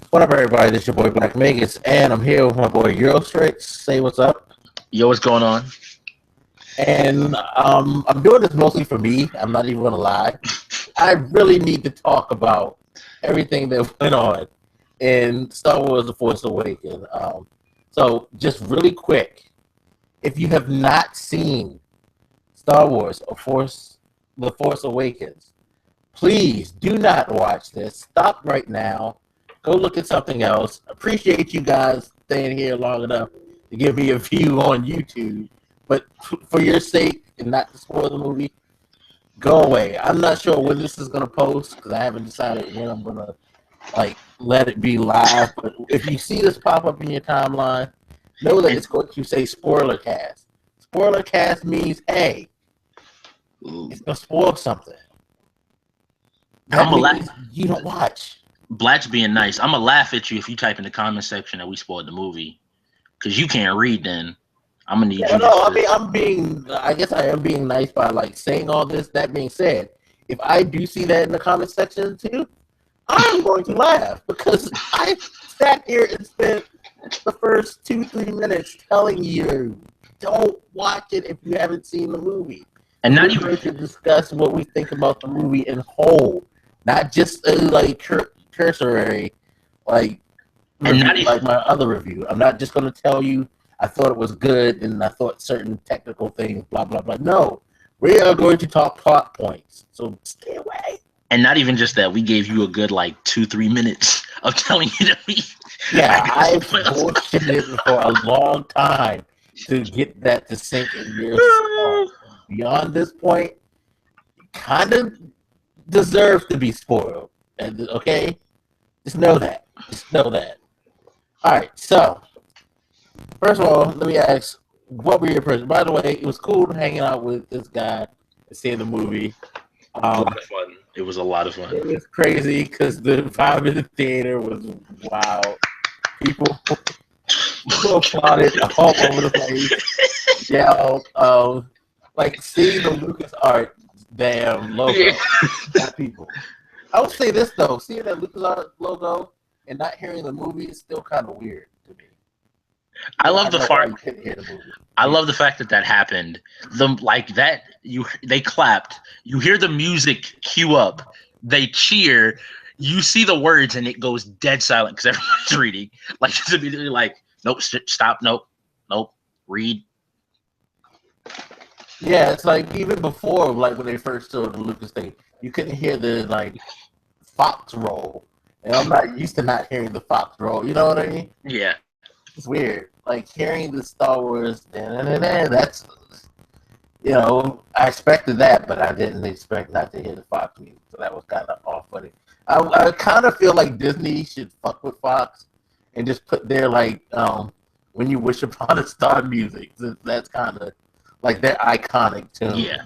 What up, everybody? This is your boy Black Magus, and I'm here with my boy YoruStrix. Say what's up. Yo, what's going on? And I'm doing this mostly for me. I'm not even gonna lie. I really need to talk about everything that went on in Star Wars: The Force Awakens. So just really quick, if you have not seen Star Wars: The Force Awakens, please do not watch this. Stop right now. Go look at something else. Appreciate you guys staying here long enough to give me a view on YouTube. But for your sake and not to spoil the movie, go away. I'm not sure when this is gonna post because I haven't decided when I'm gonna let it be live. But if you see this pop up in your timeline, know that it's going to say Spoilercast. Spoilercast means hey, it's gonna spoil something. That means you don't watch. Blak's being nice. I'm gonna laugh at you if you type in the comment section that we spoiled the movie, because you can't read. Then I'm gonna need you. No, I guess I am being nice by saying all this. That being said, if I do see that in the comment section too, I'm going to laugh because I sat here and spent the first 2-3 minutes telling you don't watch it if you haven't seen the movie. And not even to discuss what we think about the movie in whole, not just cursory, and not even like my other review. I'm not just going to tell you I thought it was good and I thought certain technical things, blah blah blah. No, we are going to talk plot points. So stay away. And not even just that, we gave you a good 2-3 minutes of telling you that we. Yeah, I've bullshitted for a long time to get that to sink in your soul. Beyond this point, you kind of deserve to be spoiled. And okay, just know that. All right. So, first of all, let me ask, what were your impressions? By the way, it was cool hanging out with this guy and seeing the movie. A lot of fun. It was a lot of fun. It was crazy because the vibe in the theater was wild. People applauded all over the place. Yelled. Seeing the LucasArts damn logo. Got people. I would say this though, seeing that LucasArts logo and not hearing the movie is still kind of weird to me. I love the fact that happened. They clapped. You hear the music cue up. They cheer. You see the words and it goes dead silent because everyone's reading. It's immediately nope, stop, nope, read. Yeah, it's even before when they first showed the Lucas thing, you couldn't hear the Fox roll, and I'm not used to not hearing the Fox roll. You know what I mean? Yeah, it's weird. Hearing the Star Wars, that's I expected that, but I didn't expect not to hear the Fox music, so that was kind of off-putting. I kind of feel like Disney should fuck with Fox and just put their "When You Wish Upon a Star" music. That's kind of their iconic tune. Yeah.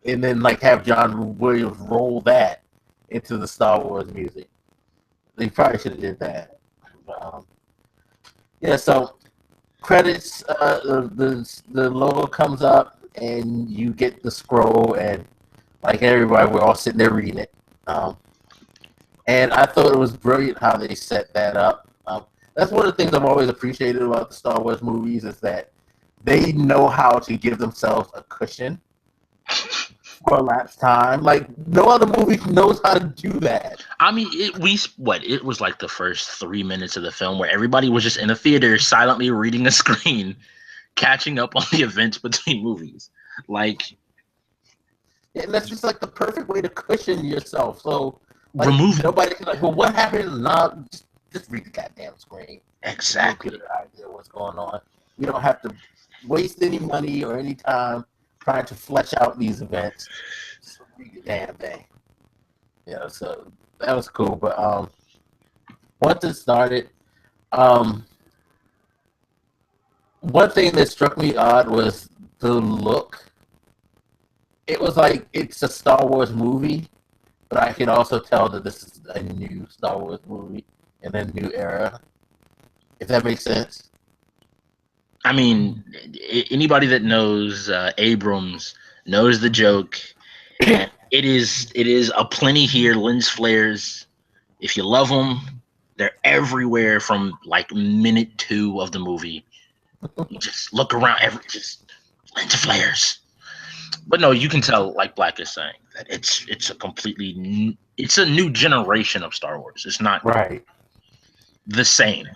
And then have John Williams roll that into the Star Wars music. They probably should have did that. Yeah, so credits, the logo comes up and you get the scroll, and everybody, we're all sitting there reading it. And I thought it was brilliant how they set that up. That's one of the things I've always appreciated about the Star Wars movies is that they know how to give themselves a cushion for elapsed time. No other movie knows how to do that. I mean, it was the first 3 minutes of the film where everybody was just in a theater silently reading a screen, catching up on the events between movies. And that's just the perfect way to cushion yourself. So nobody can well, what happened? Nah, just read the goddamn screen. Exactly. Get an idea what's going on. You don't have to waste any money or any time trying to flesh out these events. Just read the damn thing. Yeah, so that was cool. But once it started, one thing that struck me odd was the look. It was it's a Star Wars movie, but I can also tell that this is a new Star Wars movie in a new era. If that makes sense. I mean, anybody that knows Abrams knows the joke. And it is a plenty here. Lens flares. If you love them, They're everywhere from like minute 2 of the movie. You just look around, just lens flares. But no, you can tell, like Blak is saying, that it's a completely it's a new generation of Star Wars. It's not the same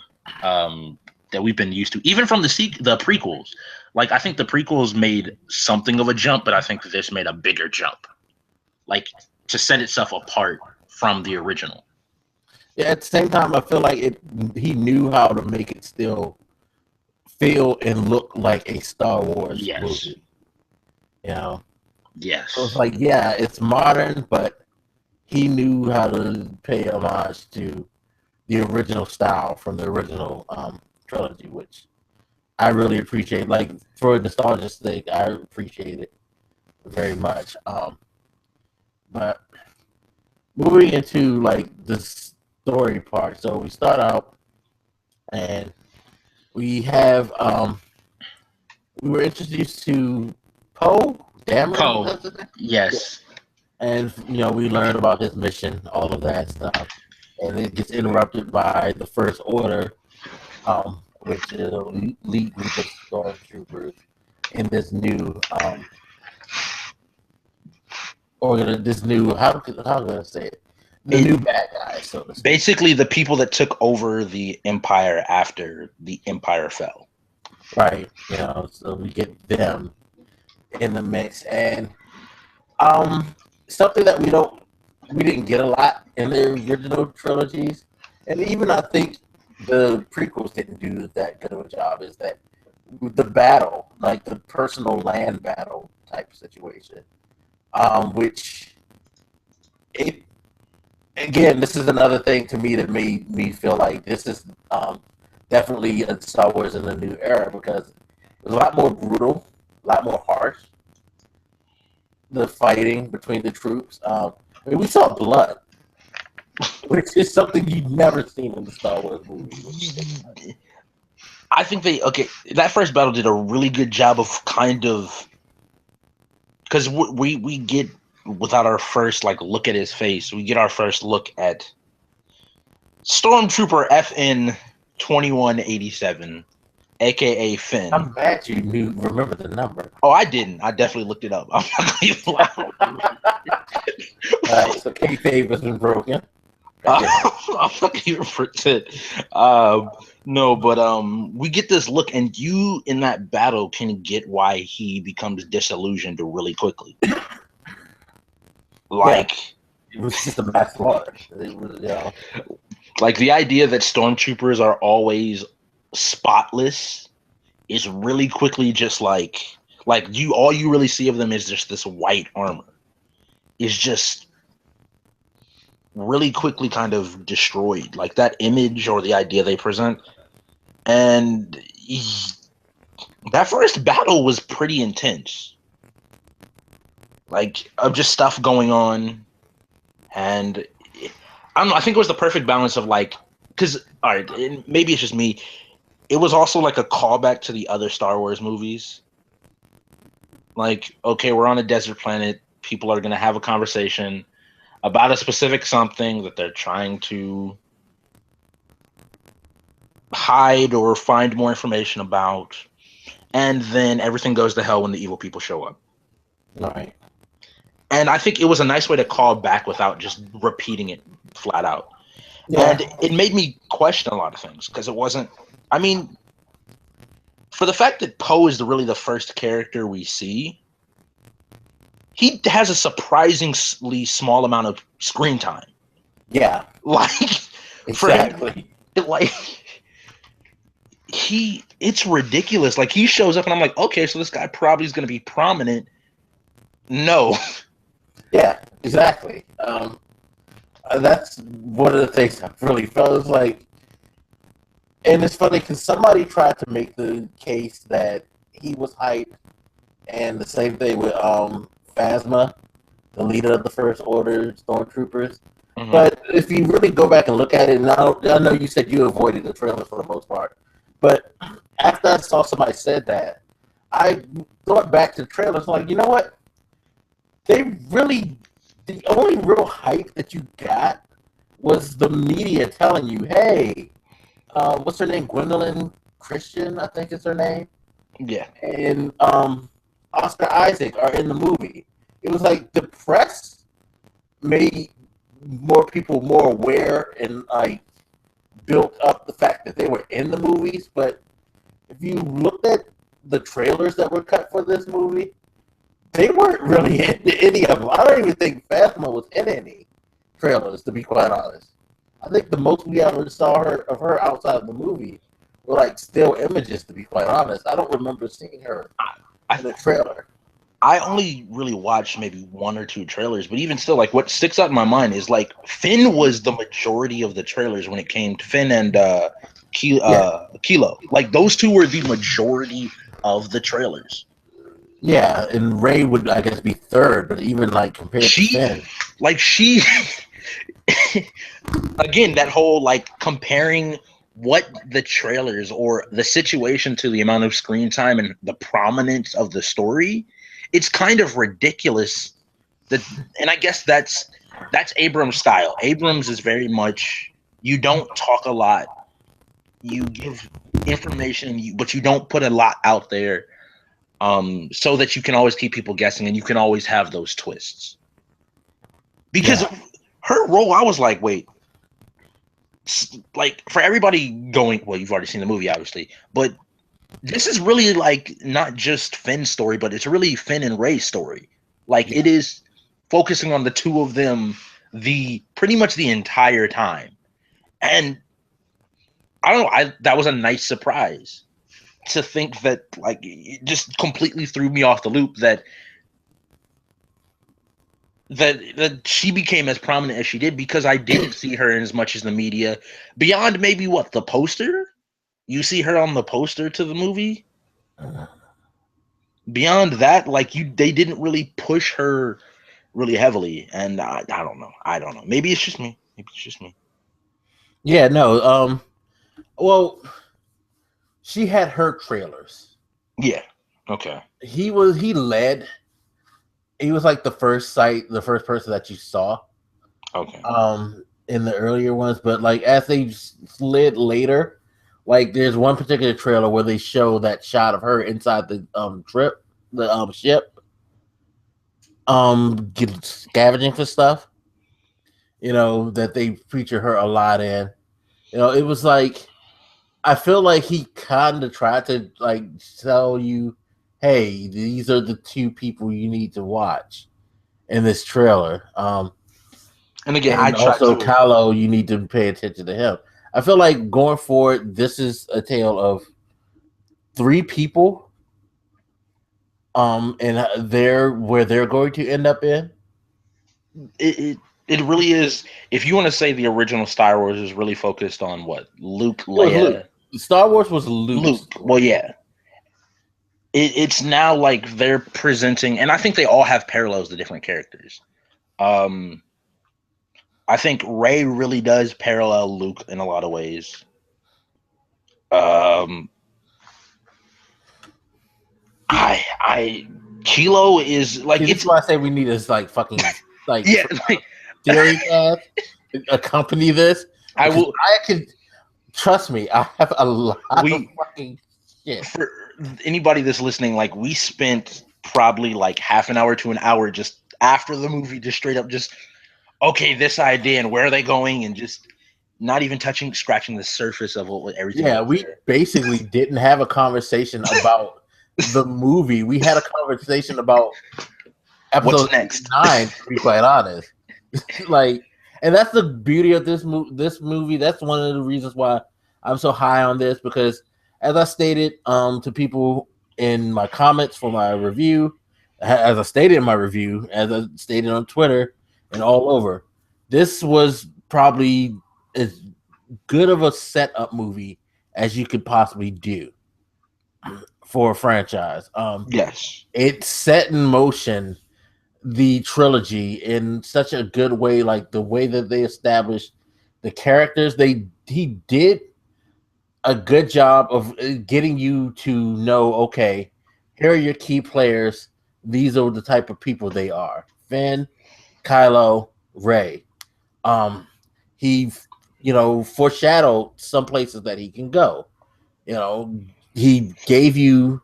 that we've been used to, even from the prequels. Like, I think the prequels made something of a jump, but I think this made a bigger jump, like to set itself apart from the original. Yeah, at the same time, I feel like he knew how to make it still feel and look like a Star Wars movie. You know? Yes. So it's like, yeah, it's modern, but he knew how to pay homage to the original style from the original trilogy, which I really appreciate. Like, for nostalgia's sake, I appreciate it very much. But moving into like the story part, so we start out and we have we were introduced to Poe Dameron. Yes. And we learn about his mission, all of that stuff, and it gets interrupted by the First Order, which is a elite group of stormtroopers in this new how can I say it? The new bad guys, so to speak. Basically, the people that took over the Empire after the Empire fell. Right. So we get them in the mix, and something that we didn't get a lot in the original trilogies, and even I think the prequels didn't do that good of a job, is that the battle, like the personal land battle type situation, which again, this is another thing to me that made me feel like this is definitely a Star Wars in the new era, because it was a lot more brutal, a lot more harsh. The fighting between the troops. We saw blood, which is something you've never seen in the Star Wars movies. I think that first battle did a really good job of kind of, because we get, without our first look at his face, we get our first look at Stormtrooper FN 2187, aka Finn. I'm glad you remember the number. Oh, I didn't. I definitely looked it up. I'm not going to lie. Alright, so kayfabe has been broken. I'm not even pretend. No, but we get this look, and you in that battle can get why he becomes disillusioned really quickly. It was just a mass slaughter. Like the idea that stormtroopers are always spotless is really quickly just all you really see of them is just this white armor. Is just really quickly kind of destroyed, like that image or the idea they present. And that first battle was pretty intense, of just stuff going on. And I don't know, I think it was the perfect balance of because all right, maybe it's just me, it was also like a callback to the other Star Wars movies. Okay, we're on a desert planet, people are going to have a conversation about a specific something that they're trying to hide or find more information about, and then everything goes to hell when the evil people show up. Right. And I think it was a nice way to call back without just repeating it flat out. Yeah. And it made me question a lot of things, because it wasn't, for the fact that Poe is really the first character we see, he has a surprisingly small amount of screen time. Yeah. Exactly. It's ridiculous. He shows up and I'm like, okay, so this guy probably is going to be prominent. No. Yeah, exactly. That's one of the things I really felt and it's funny because somebody tried to make the case that he was hyped, and the same thing with Phasma, the leader of the First Order Stormtroopers. Mm-hmm. But if you really go back and look at it, and I know you said you avoided the trailer for the most part, but after I saw somebody said that, I thought back to the trailers you know what? The only real hype that you got was the media telling you, hey, what's her name? Gwendolyn Christian, I think is her name. Yeah. And Oscar Isaac are in the movie. It was like the press made more people more aware and like built up the fact that they were in the movies. But if you looked at the trailers that were cut for this movie, they weren't really in any of them. I don't even think Phasma was in any trailers, to be quite honest. I think the most we ever saw of her outside of the movie were like still images, to be quite honest. I don't remember seeing her in the trailer. I only really watched maybe one or two trailers, but even still, like what sticks out in my mind is like Finn was the majority of the trailers when it came to Finn and Kilo. Like those two were the majority of the trailers. Yeah, and Ray would, I guess, be third, but even like compared to Finn, like she, again, that whole like comparing what the trailers or the situation to the amount of screen time and the prominence of the story, it's kind of ridiculous. And I guess that's Abrams' style. Abrams is very much, you don't talk a lot, you give information, but you don't put a lot out there, so that you can always keep people guessing and you can always have those twists. Because of her role, I was like, wait, like for everybody going, well, you've already seen the movie, obviously, but this is really like not just Finn's story, but it's really Finn and Ray's story. Like it is focusing on the two of them pretty much the entire time. And I don't know, that was a nice surprise to think that, like, it just completely threw me off the loop that she became as prominent as she did, because I didn't see her in as much as the media beyond maybe the poster. You see her on the poster to the movie. Beyond that, like they didn't really push her really heavily, and I don't know. Maybe it's just me. Yeah, no. Well, she had her trailers. Yeah. Okay. He led. He was like the first person that you saw. Okay. In the earlier ones, but like as they slid later, like there's one particular trailer where they show that shot of her inside the ship, scavenging for stuff. You know, that they feature her a lot in. You know, it was like, I feel like he kind of tried to like tell you, hey, these are the two people you need to watch in this trailer. And again, and also Kylo, you need to pay attention to him. I feel like going forward, this is a tale of three people, and where they're going to end up in. It really is. If you want to say the original Star Wars is really focused on what? Luke, Leia. Star Wars was Luke. Well, yeah. It's now like they're presenting, and I think they all have parallels to different characters. I think Rey really does parallel Luke in a lot of ways. Kilo is like, it's why I say we need this like fucking like theory cast accompany this. I can trust me. I have a lot of fucking shit. For anybody that's listening, like we spent probably like half an hour to an hour just after the movie, just straight up just, okay, this idea and where are they going, and just not even scratching the surface of what everything. Yeah, we basically didn't have a conversation about the movie. We had a conversation about episode 9, to be quite honest. Like, and that's the beauty of this movie. That's one of the reasons why I'm so high on this, because as I stated to people in my comments for my review, as I stated in my review, as I stated on Twitter and all over, this was probably as good of a setup movie as you could possibly do for a franchise. Yes, it set in motion the trilogy in such a good way, like the way that they established the characters. He did a good job of getting you to know, okay, here are your key players. These are the type of people they are. Finn, Kylo, Rey. he, foreshadowed some places that he can go. He gave you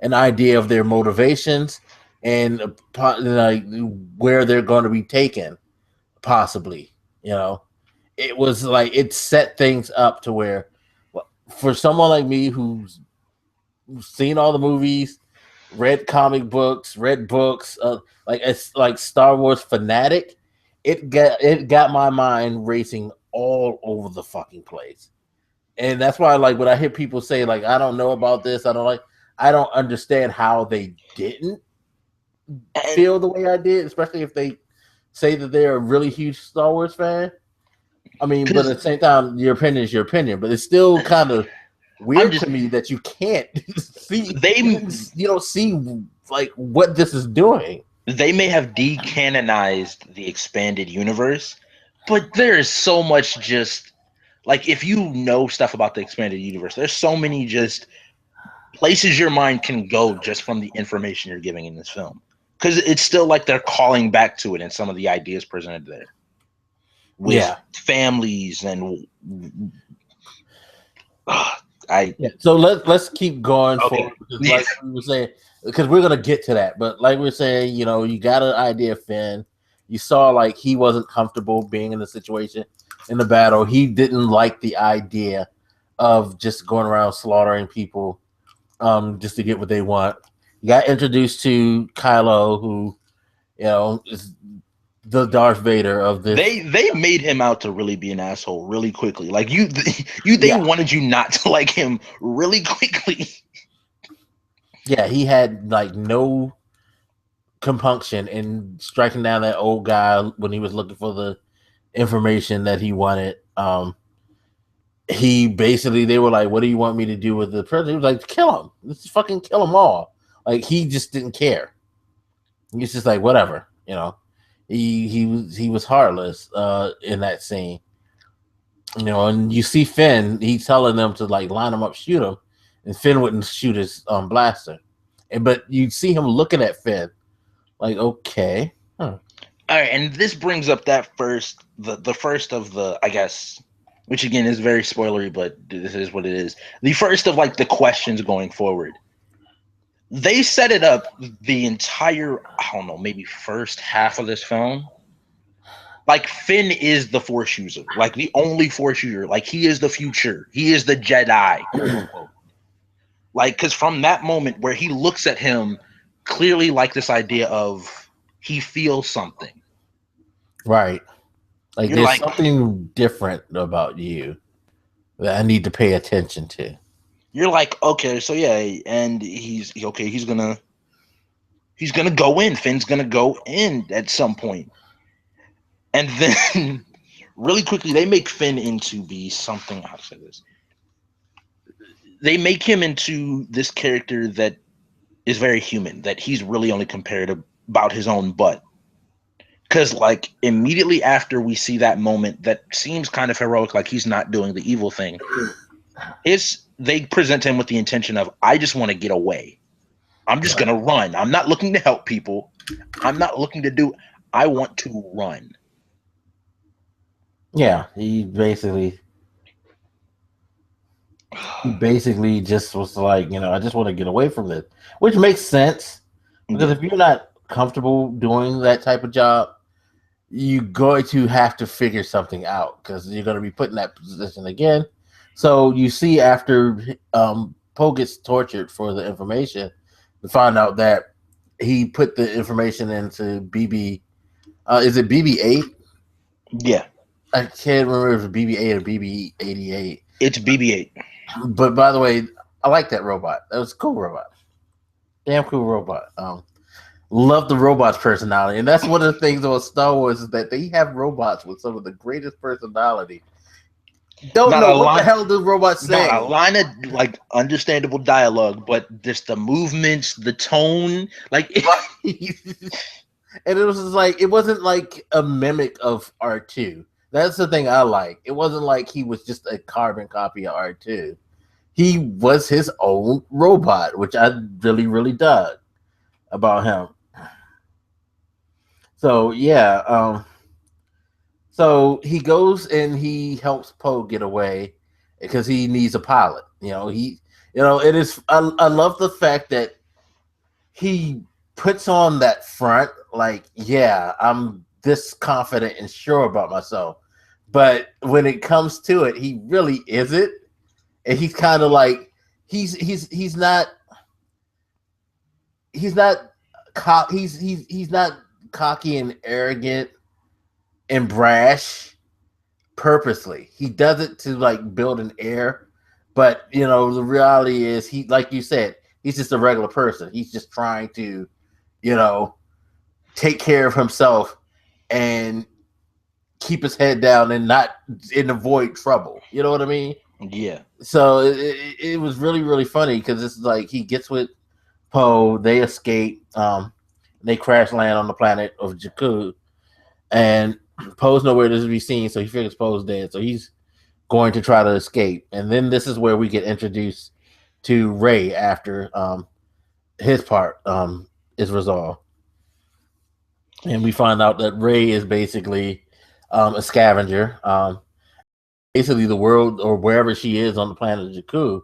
an idea of their motivations and like where they're going to be taken, possibly. It was like it set things up to where, for someone like me who's seen all the movies, read comic books, read books, it's like Star Wars fanatic, it got my mind racing all over the fucking place. And that's why, like, when I hear people say, like, I don't know about this, I don't understand how they didn't feel the way I did, especially if they say that they're a really huge Star Wars fan. I mean, but at the same time, your opinion is your opinion, but it's still kind of weird to me that you can't see. You don't see like what this is doing. They may have decanonized the expanded universe, but there is so much just like, if you know stuff about the expanded universe, there's so many just places your mind can go just from the information you're giving in this film, because it's still like they're calling back to it in some of the ideas presented there with families and So let's keep going forward, because like we were saying, because we're gonna get to that, but like we were saying, you got an idea of Finn. You saw like he wasn't comfortable being in the situation in the battle. He didn't like the idea of just going around slaughtering people just to get what they want. You got introduced to Kylo, who is the Darth Vader of this. They made him out to really be an asshole really quickly. Like they wanted you not to like him really quickly. Yeah, he had like no compunction in striking down that old guy when he was looking for the information that he wanted. He basically, they were like, "What do you want me to do with the president?" He was like, "Kill him. Let's just fucking kill them all." Like, he just didn't care. He's just like, whatever, He was heartless in that scene, and you see Finn. He's telling them to like line him up, shoot him, and Finn wouldn't shoot his blaster. But you see him looking at Finn, like, okay, All right, and this brings up that the first of the, I guess, which again is very spoilery, but this is what it is. The first of like the questions going forward. They set it up the entire, I don't know, maybe first half of this film. Like, Finn is the Force user, like the only Force user. Like, he is the future. He is the Jedi. Like, because from that moment where he looks at him, clearly like this idea of he feels something. Right. Like, there's something different about you that I need to pay attention to. You're like, okay, so yeah, and he's gonna go in. Finn's gonna go in at some point. And then really quickly they make Finn into be something, how to say this? They make him into this character that is very human, that he's really only compared about his own butt. Because like immediately after we see that moment that seems kind of heroic, like he's not doing the evil thing, they present him with the intention of, I just want to get away. I'm just going to run. I'm not looking to help people. I'm not looking to do, I want to run. Yeah, he basically just was like, I just want to get away from this, which makes sense, because if you're not comfortable doing that type of job, you're going to have to figure something out, because you're going to be put in that position again. So you see, after Poe gets tortured for the information, to find out that he put the information into BB. Is it BB-8? Yeah, I can't remember if it's BB-8 or BB-88. It's BB-8. But by the way, I like that robot. That was a cool robot. Damn cool robot. Love the robot's personality, and that's one of the things about Star Wars, is that they have robots with some of the greatest personality. Don't know what the hell the robot say. Not a line of like understandable dialogue, but just the movements, the tone, like. And it was just like, it wasn't like a mimic of R2. That's the thing I like. It wasn't like he was just a carbon copy of R2. He was his own robot, which I really, really dug about him. So yeah, So he goes and he helps Poe get away because he needs a pilot. It is. I love the fact that he puts on that front, like, yeah, I'm this confident and sure about myself. But when it comes to it, he really isn't. And he's kind of like he's not he's not he's not cocky and arrogant and brash purposely. He does it to like build an air, but the reality is he, like you said, he's just a regular person. He's just trying to, take care of himself and keep his head down and not avoid trouble. You know what I mean? Yeah. So it was really, really funny because it's like he gets with Poe, they escape, they crash land on the planet of Jakku, and Poe's nowhere to be seen, so he figures Poe's dead. So he's going to try to escape. And then this is where we get introduced to Ray after his part is resolved. And we find out that Ray is basically a scavenger. Basically, the world, or wherever she is on the planet of Jakku,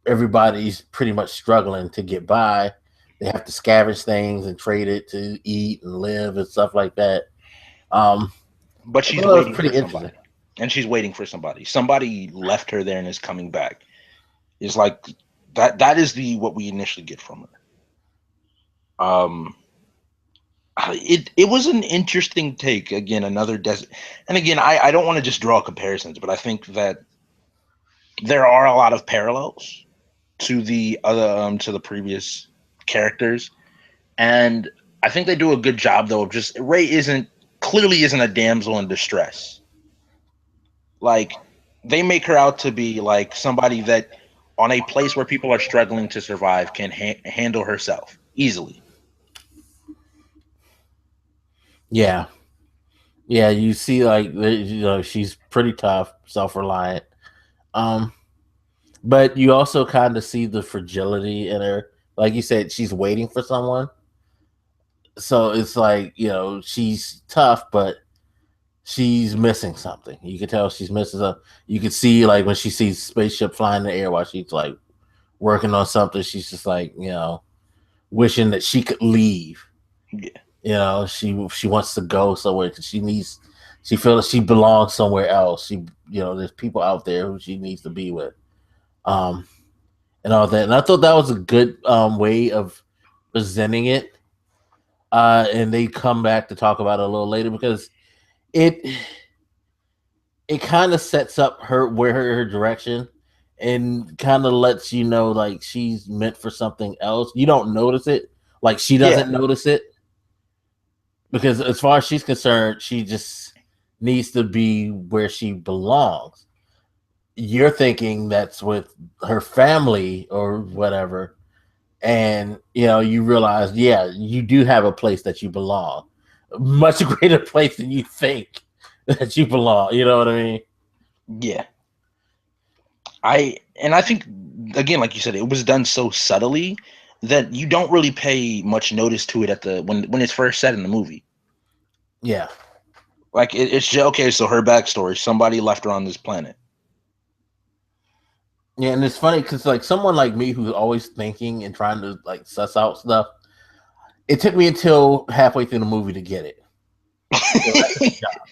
everybody's pretty much struggling to get by. They have to scavenge things and trade it to eat and live and stuff like that. But she's waiting for somebody. And she's waiting for somebody. Somebody left her there and is coming back. It's like that is what we initially get from her. It was an interesting take. Again, another desert. And again, I don't want to just draw comparisons, but I think that there are a lot of parallels to the other to the previous characters. And I think they do a good job though of just Ray clearly isn't a damsel in distress. Like, they make her out to be like somebody that on a place where people are struggling to survive can handle herself easily. Yeah. Yeah, you see, like, she's pretty tough, self-reliant. But you also kind of see the fragility in her. Like you said, she's waiting for someone. So it's like, she's tough, but she's missing something. You can tell she's missing something. You can see, like, when she sees spaceship flying in the air while she's, like, working on something, she's just, like, wishing that she could leave. Yeah. She wants to go somewhere because she feels she belongs somewhere else. There's people out there who she needs to be with. And all that. And I thought that was a good way of presenting it. And they come back to talk about it a little later because it kind of sets up her direction and kind of lets you know, like, she's meant for something else. You don't notice it. Like, she doesn't notice it. Because as far as she's concerned, she just needs to be where she belongs. You're thinking that's with her family or whatever. And, you realize, yeah, you do have a place that you belong. A much greater place than you think that you belong. You know what I mean? Yeah. I think, again, like you said, it was done so subtly that you don't really pay much notice to it when it's first said in the movie. Yeah. Like, it's just, okay, so her backstory, somebody left her on this planet. Yeah, and it's funny because, like, someone like me who's always thinking and trying to, like, suss out stuff, it took me until halfway through the movie to get it. So that's a good job.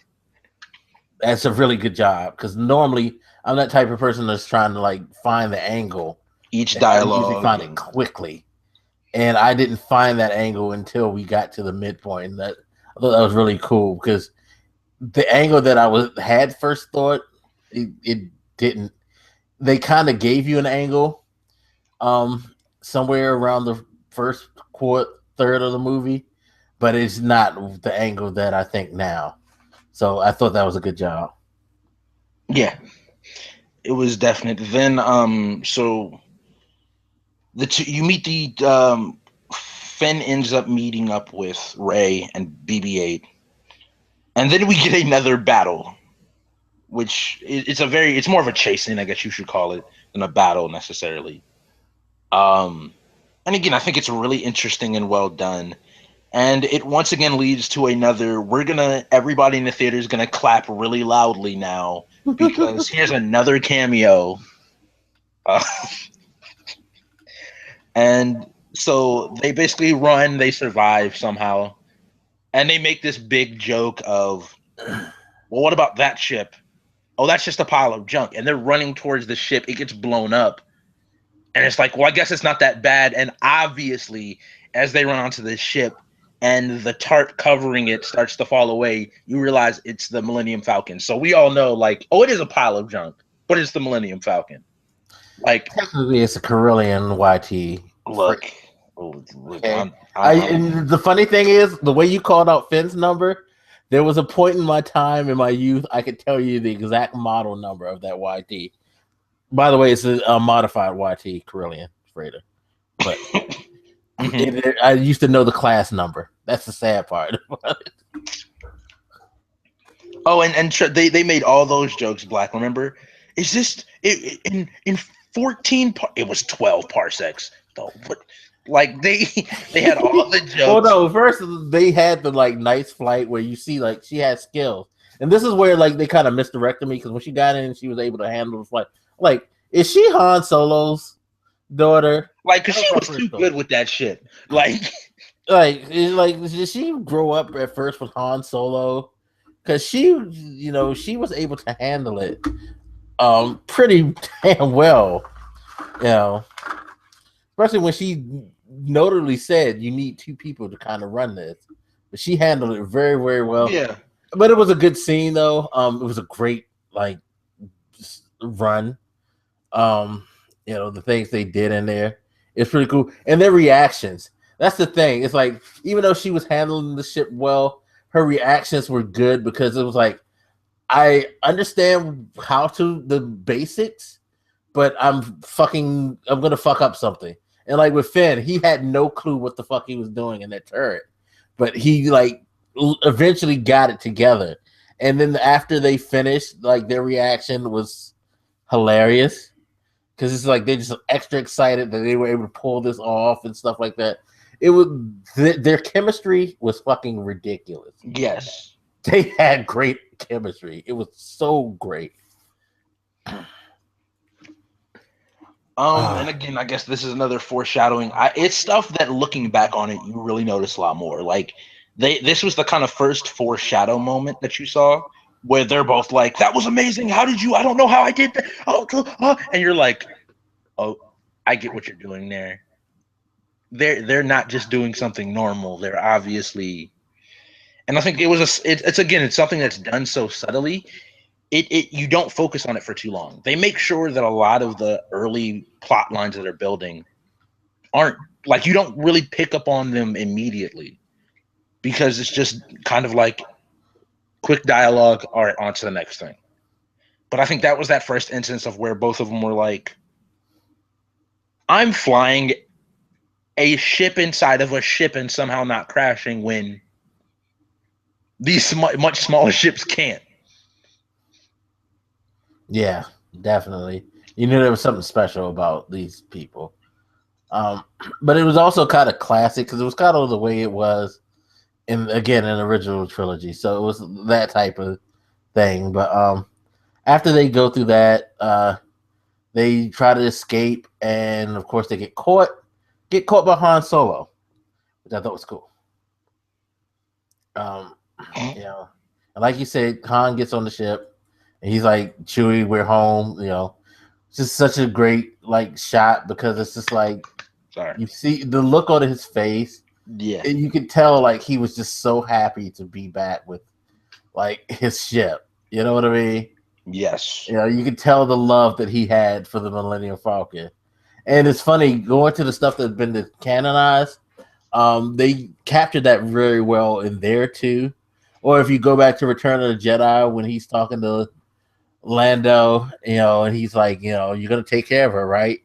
That's a really good job because normally I'm that type of person that's trying to, like, find the angle. Each dialogue. I usually find it quickly. And I didn't find that angle until we got to the midpoint. I thought that was really cool because the angle that I had first thought, it didn't. They kind of gave you an angle somewhere around the first third of the movie, but it's not the angle that I think now. So I thought that was a good job. Yeah, it was definite. Then so you meet the Finn ends up meeting up with Ray and BB-8, and then we get another battle, which it's more of a chase scene, I guess you should call it, than a battle necessarily. And again, I think it's really interesting and well done. And it once again leads to another. Everybody in the theater is gonna clap really loudly now because here's another cameo. Uh, and so they basically run, they survive somehow, and they make this big joke of, well, what about that ship? Oh, that's just a pile of junk. And they're running towards the ship. It gets blown up. And it's like, well, I guess it's not that bad. And obviously, as they run onto the ship and the tarp covering it starts to fall away, you realize it's the Millennium Falcon. So we all know, like, oh, it is a pile of junk, but it's the Millennium Falcon. Like, technically, it's a Carillion YT. Look. Okay. And the funny thing is, the way you called out Finn's number, there was a point in my time in my youth, I could tell you the exact model number of that YT. By the way, it's a modified YT Carillion freighter. But I used to know the class number. That's the sad part. Oh, and they made all those jokes, Blak. Remember? Is this in 14? It was 12 parsecs. Though, but like they had all the jokes. Well, no, first they had the like nice flight where you see like she had skills, and this is where like they kind of misdirected me because when she got in, she was able to handle the flight. Like, is she Han Solo's daughter? Like, cause she was too good with that shit. Like, did she grow up at first with Han Solo? Because she was able to handle it, pretty damn well, especially when she notably said you need two people to kind of run this, but she handled it very, very well. Yeah, but it was a good scene though. It was a great like run. The things they did in there, it's pretty cool, and their reactions. That's the thing. It's like even though she was handling the ship well, her reactions were good because it was like I understand the basics, but I'm gonna fuck up something. And like with Finn, he had no clue what the fuck he was doing in that turret, but he like eventually got it together. And then after they finished, like their reaction was hilarious because it's like they're just extra excited that they were able to pull this off and stuff like that. It was their chemistry was fucking ridiculous. Yes, they had great chemistry. It was so great. And again, I guess this is another foreshadowing. It's stuff that looking back on it, you really notice a lot more. Like this was the kind of first foreshadow moment that you saw where they're both like, "That was amazing. How did you? I don't know how I did that." And you're like, "Oh, I get what you're doing there." They're not just doing something normal. They're obviously, and I think it's something that's done so subtly. You don't focus on it for too long. They make sure that a lot of the early plot lines that they're building aren't like you don't really pick up on them immediately because it's just kind of like quick dialogue. All right, on to the next thing. But I think that was that first instance of where both of them were like, I'm flying a ship inside of a ship and somehow not crashing when these much smaller ships can't. Yeah, definitely. You knew there was something special about these people. But it was also kind of classic because it was kind of the way it was in the original trilogy. So it was that type of thing. But after they go through that, they try to escape, and of course they get caught by Han Solo, which I thought was cool. And like you said, Han gets on the ship. And he's like, Chewie, we're home. It's just such a great like shot because it's just like, you see the look on his face. Yeah, and you could tell like he was just so happy to be back with like his ship. You know what I mean? Yes. You could tell the love that he had for the Millennium Falcon. And it's funny going to the stuff that's been canonized. They captured that very well in there too. Or if you go back to Return of the Jedi when he's talking to Lando, and he's like, you're gonna take care of her, right?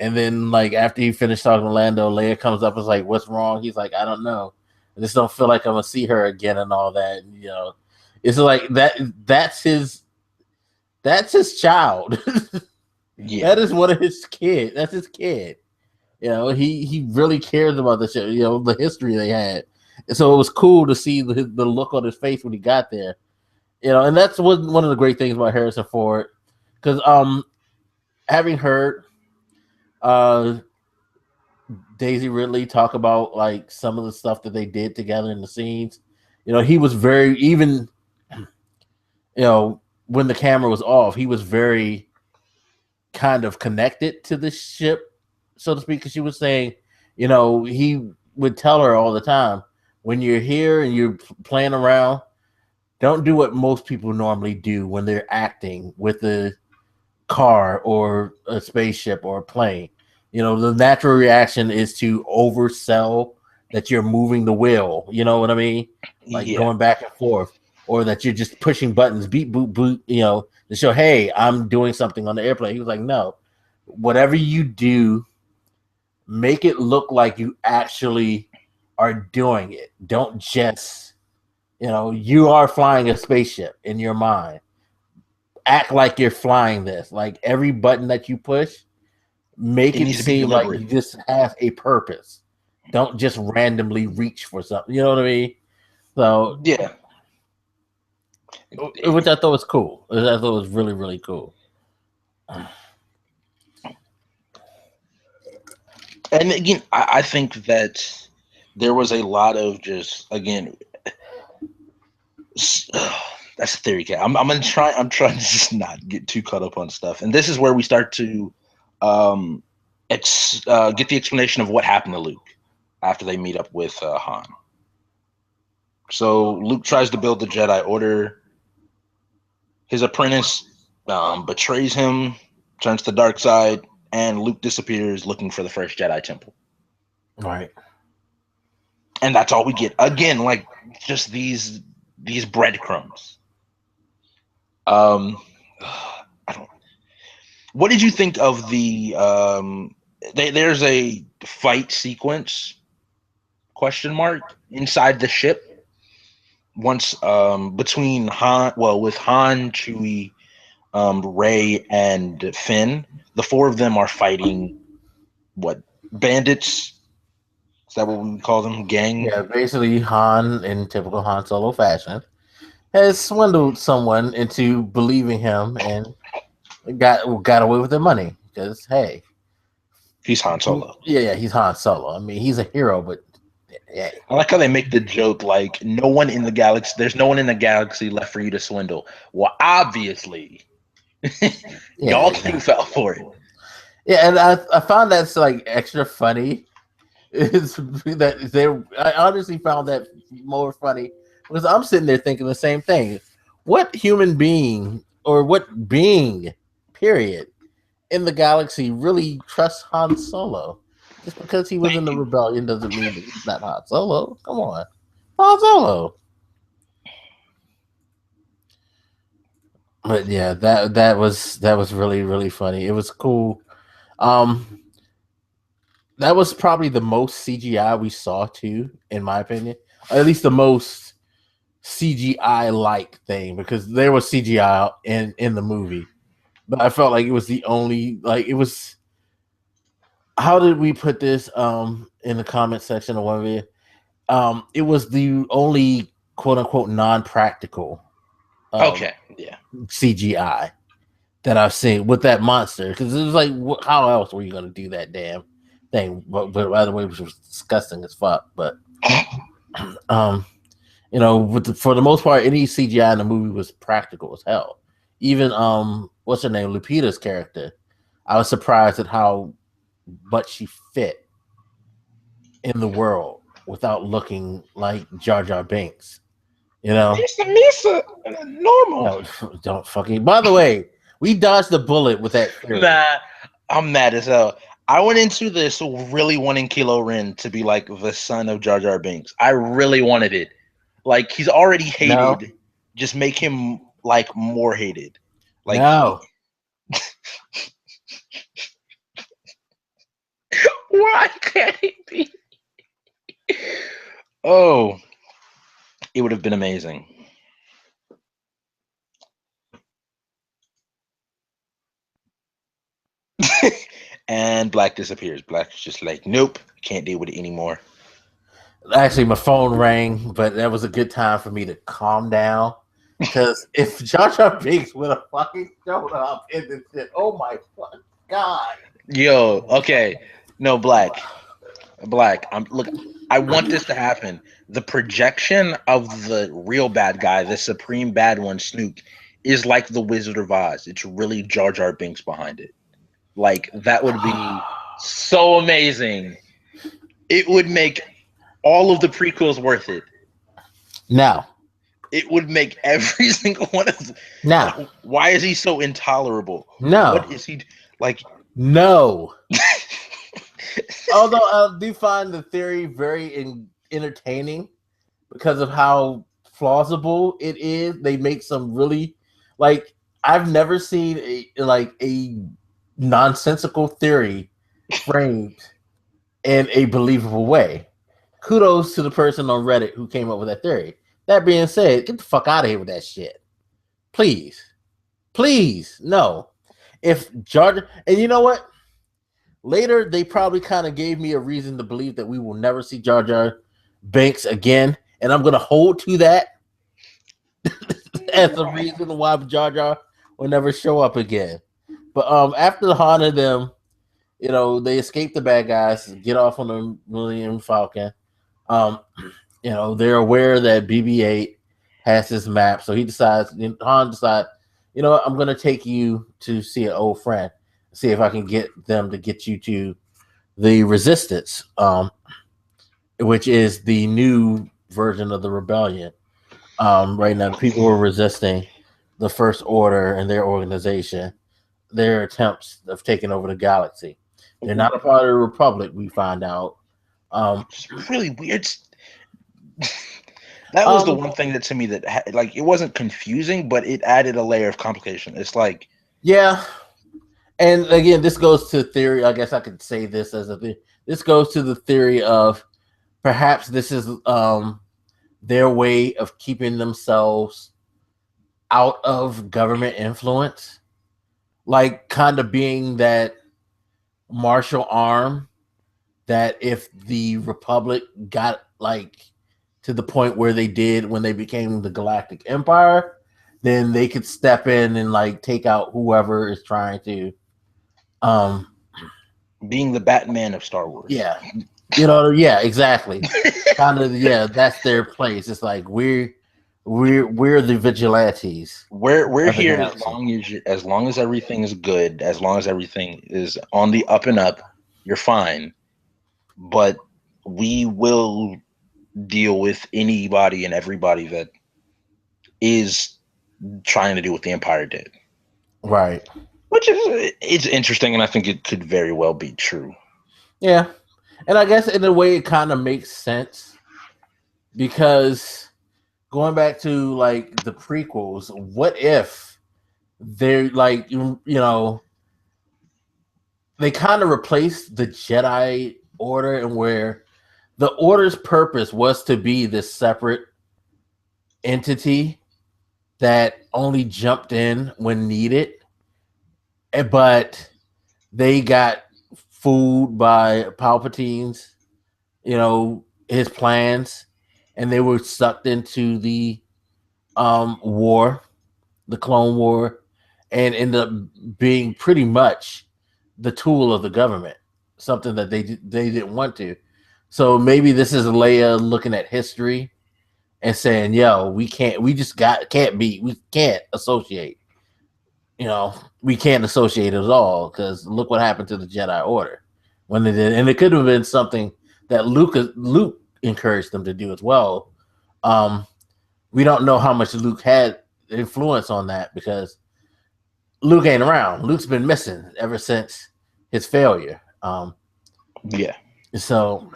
And then like after he finished talking to Lando, Leia comes up and is like, what's wrong? He's like, I don't know. I just don't feel like I'm gonna see her again and all that. It's like that's his child. Yeah. That is one of his kids. That's his kid. He really cares about the show, the history they had. So it was cool to see the look on his face when he got there. And that's one of the great things about Harrison Ford, because having heard Daisy Ridley talk about like some of the stuff that they did together in the scenes, he was very, even when the camera was off, he was very kind of connected to the ship, so to speak, because she was saying, he would tell her all the time, when you're here and you're playing around, don't do what most people normally do when they're acting with a car or a spaceship or a plane. The natural reaction is to oversell that you're moving the wheel. You know what I mean? Like going back and forth, or that you're just pushing buttons, beep, boop, boop, to show, hey, I'm doing something on the airplane. He was like, no, whatever you do, make it look like you actually are doing it. Don't just, you are flying a spaceship in your mind. Act like you're flying this. Like every button that you push, make it seem like you just have a purpose. Don't just randomly reach for something. You know what I mean? So yeah, which I thought was cool. I thought it was really, really cool. And again, I think that there was a lot of just, again, that's a theory, cat. I'm trying to just not get too caught up on stuff. And this is where we start to get the explanation of what happened to Luke after they meet up with Han. So Luke tries to build the Jedi Order. His apprentice betrays him, turns to the dark side, and Luke disappears looking for the first Jedi Temple. Right. And that's all we get. Again, like just these breadcrumbs. I don't. What did you think of the? There's a fight sequence? Question mark inside the ship. Once between Han, with Han, Chewie, Rey, and Finn, the four of them are fighting what, bandits? Is that what we call them? Gang? Yeah, basically Han, in typical Han Solo fashion, has swindled someone into believing him and got away with the money. Because hey, he's Han Solo. Yeah, he's Han Solo. I mean, he's a hero, but yeah. I like how they make the joke like there's no one in the galaxy left for you to swindle. Well, obviously, y'all two fell for it. Yeah, and I found that's like extra funny. Is that I honestly found that more funny because I'm sitting there thinking the same thing. What human being or what being, period, in the galaxy really trusts Han Solo? Just because he was in the rebellion doesn't mean that he's not Han Solo. Come on, Han Solo. But yeah, that was really, really funny. It was cool. That was probably the most CGI we saw too, in my opinion. Or at least the most CGI-like thing, because there was CGI in the movie, but I felt like it was the only, like, it was. How did we put this in the comment section of one video? It was the only quote unquote non-practical CGI that I've seen with that monster, because it was like, how else were you going to do that damn thing? But by the way, it was disgusting as fuck. But for the most part, any CGI in the movie was practical as hell. Even what's her name, Lupita's character, I was surprised at how much she fit in the world without looking like Jar Jar Binks. Misa, normal. No, don't fucking. By the way, we dodged the bullet with that theory. Nah, I'm mad as hell. I went into this really wanting Kylo Ren to be like the son of Jar Jar Binks. I really wanted it. Like, he's already hated. No. Just make him like more hated. Like, no. Why can't he be? Oh, it would have been amazing. And Blak disappears. Blak's just like, nope, can't deal with it anymore. Actually, my phone rang, but that was a good time for me to calm down. Because if Jar Jar Binks would have fucking showed up in this shit, oh my fucking god. Yo, okay. No, Blak. Look, I want this to happen. The projection of the real bad guy, the supreme bad one, Snook, is like the Wizard of Oz. It's really Jar Jar Binks behind it. Like, that would be so amazing. It would make all of the prequels worth it. Now, it would make every single one of them. Now, why is he so intolerable? No. What is he like? No. Although I do find the theory very entertaining because of how plausible it is. They make some really, like, I've never seen a nonsensical theory framed in a believable way. Kudos to the person on Reddit who came up with that theory. That being said, get the fuck out of here with that shit. Please. Please. No. If Jar, and you know what? Later, they probably kind of gave me a reason to believe that we will never see Jar Jar Binks again. And I'm going to hold to that as a reason why Jar Jar will never show up again. But after the Han and them, you know, they escape the bad guys, get off on the Millennium Falcon. You know, they're aware that BB-8 has his map, so Han decides, you know what, I'm going to take you to see an old friend, see if I can get them to get you to the Resistance, which is the new version of the rebellion. Right now, people are resisting the First Order and their organization, their attempts of taking over the galaxy. They're not a part of the Republic, we find out. It's really weird. That was the one thing that to me that like it wasn't confusing, but it added a layer of complication. It's like, yeah, and again, this goes to theory. I guess I could say this as a theory. This goes to the theory of perhaps this is their way of keeping themselves out of government influence, like kind of being that martial arm that if the Republic got like to the point where they did when they became the Galactic Empire, then they could step in and like take out whoever is trying to being the Batman of Star Wars. Yeah. You know, yeah, exactly. Kind of, yeah, that's their place. It's like we're the vigilantes. We're here as long as everything is good, as long as everything is on the up and up, you're fine. But we will deal with anybody and everybody that is trying to do what the Empire did. Right. Which is it's interesting, and I think it could very well be true. Yeah. And I guess in a way it kind of makes sense because going back to like the prequels, what if they're like, you know, they kind of replaced the Jedi Order and where the Order's purpose was to be this separate entity that only jumped in when needed, but they got fooled by Palpatine's, you know, his plans, and they were sucked into the war, the Clone War, and ended up being pretty much the tool of the government, something that they didn't want to. So maybe this is Leia looking at history and saying, "Yo, we can't associate. You know, we can't associate at all because look what happened to the Jedi Order when they did." And it could have been something that Luke encouraged them to do as well. We don't know how much Luke had influence on that because Luke ain't around. Luke's been missing ever since his failure. Yeah. So,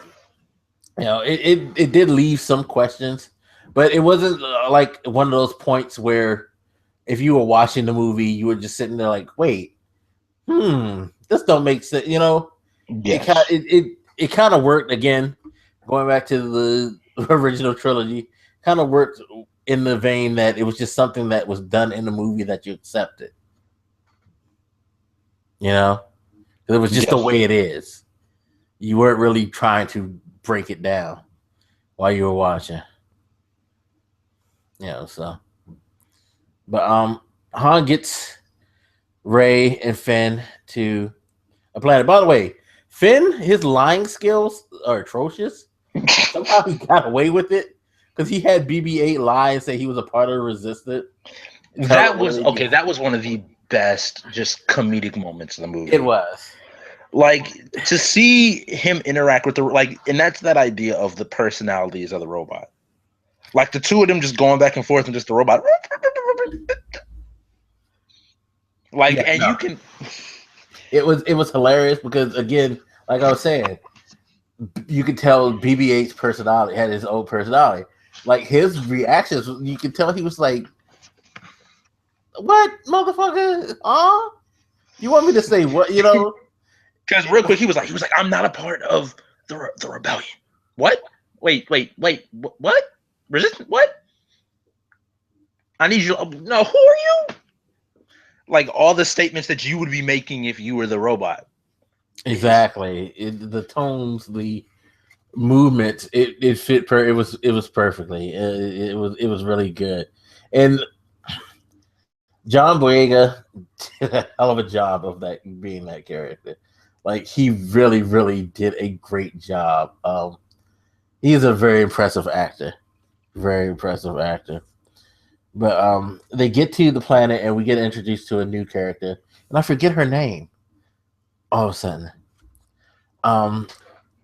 you know, it did leave some questions, but it wasn't like one of those points where if you were watching the movie, you were just sitting there like, wait, this don't make sense. You know, yes. It kind of worked again, going back to the original trilogy, kind of worked in the vein that it was just something that was done in the movie that you accepted. You know, it was just the way it is. You weren't really trying to break it down. while you were watching. Yeah, so. But Han gets Rey and Finn to a planet. By the way, Finn, his lying skills are atrocious. Somehow he got away with it because he had BB-8 lie and say he was a part of the Resistance. That was okay. That was one of the best, just comedic moments in the movie. It was. Like, to see him interact with and that's that idea of the personalities of the robot. Like the two of them just going back and forth and just the robot. Like, yeah, and no. You can. It was hilarious because, again, like I was saying, you could tell BB-8's personality had his own personality. Like his reactions, you could tell he was like, "What, motherfucker? Huh? You want me to say what? You know?" Because real quick, he was like, "I'm not a part of the rebellion." What? Wait. What? Resistance? What? I need you. No, who are you? Like all the statements that you would be making if you were the robot. Exactly. The tones, the movements, it fit. It was perfectly. It was really good, and John Boyega did a hell of a job of that being that character. Like he really, really did a great job. He's a very impressive actor. Very impressive actor. But they get to the planet and we get introduced to a new character, and I forget her name. All of a sudden,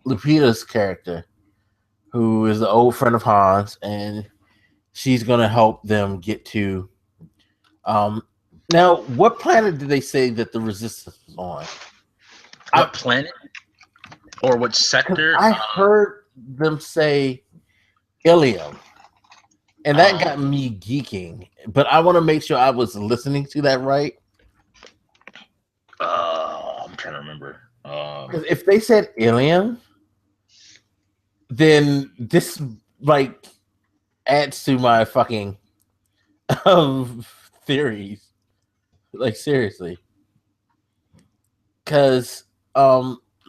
Lupita's character, who is the old friend of Han's, and she's gonna help them get to. Now, what planet did they say that the Resistance was on? What planet or what sector? I heard them say Ilium. And that got me geeking, but I want to make sure I was listening to that right. I'm trying to remember. Because if they said Ilium, then this like adds to my fucking theories. Like seriously, because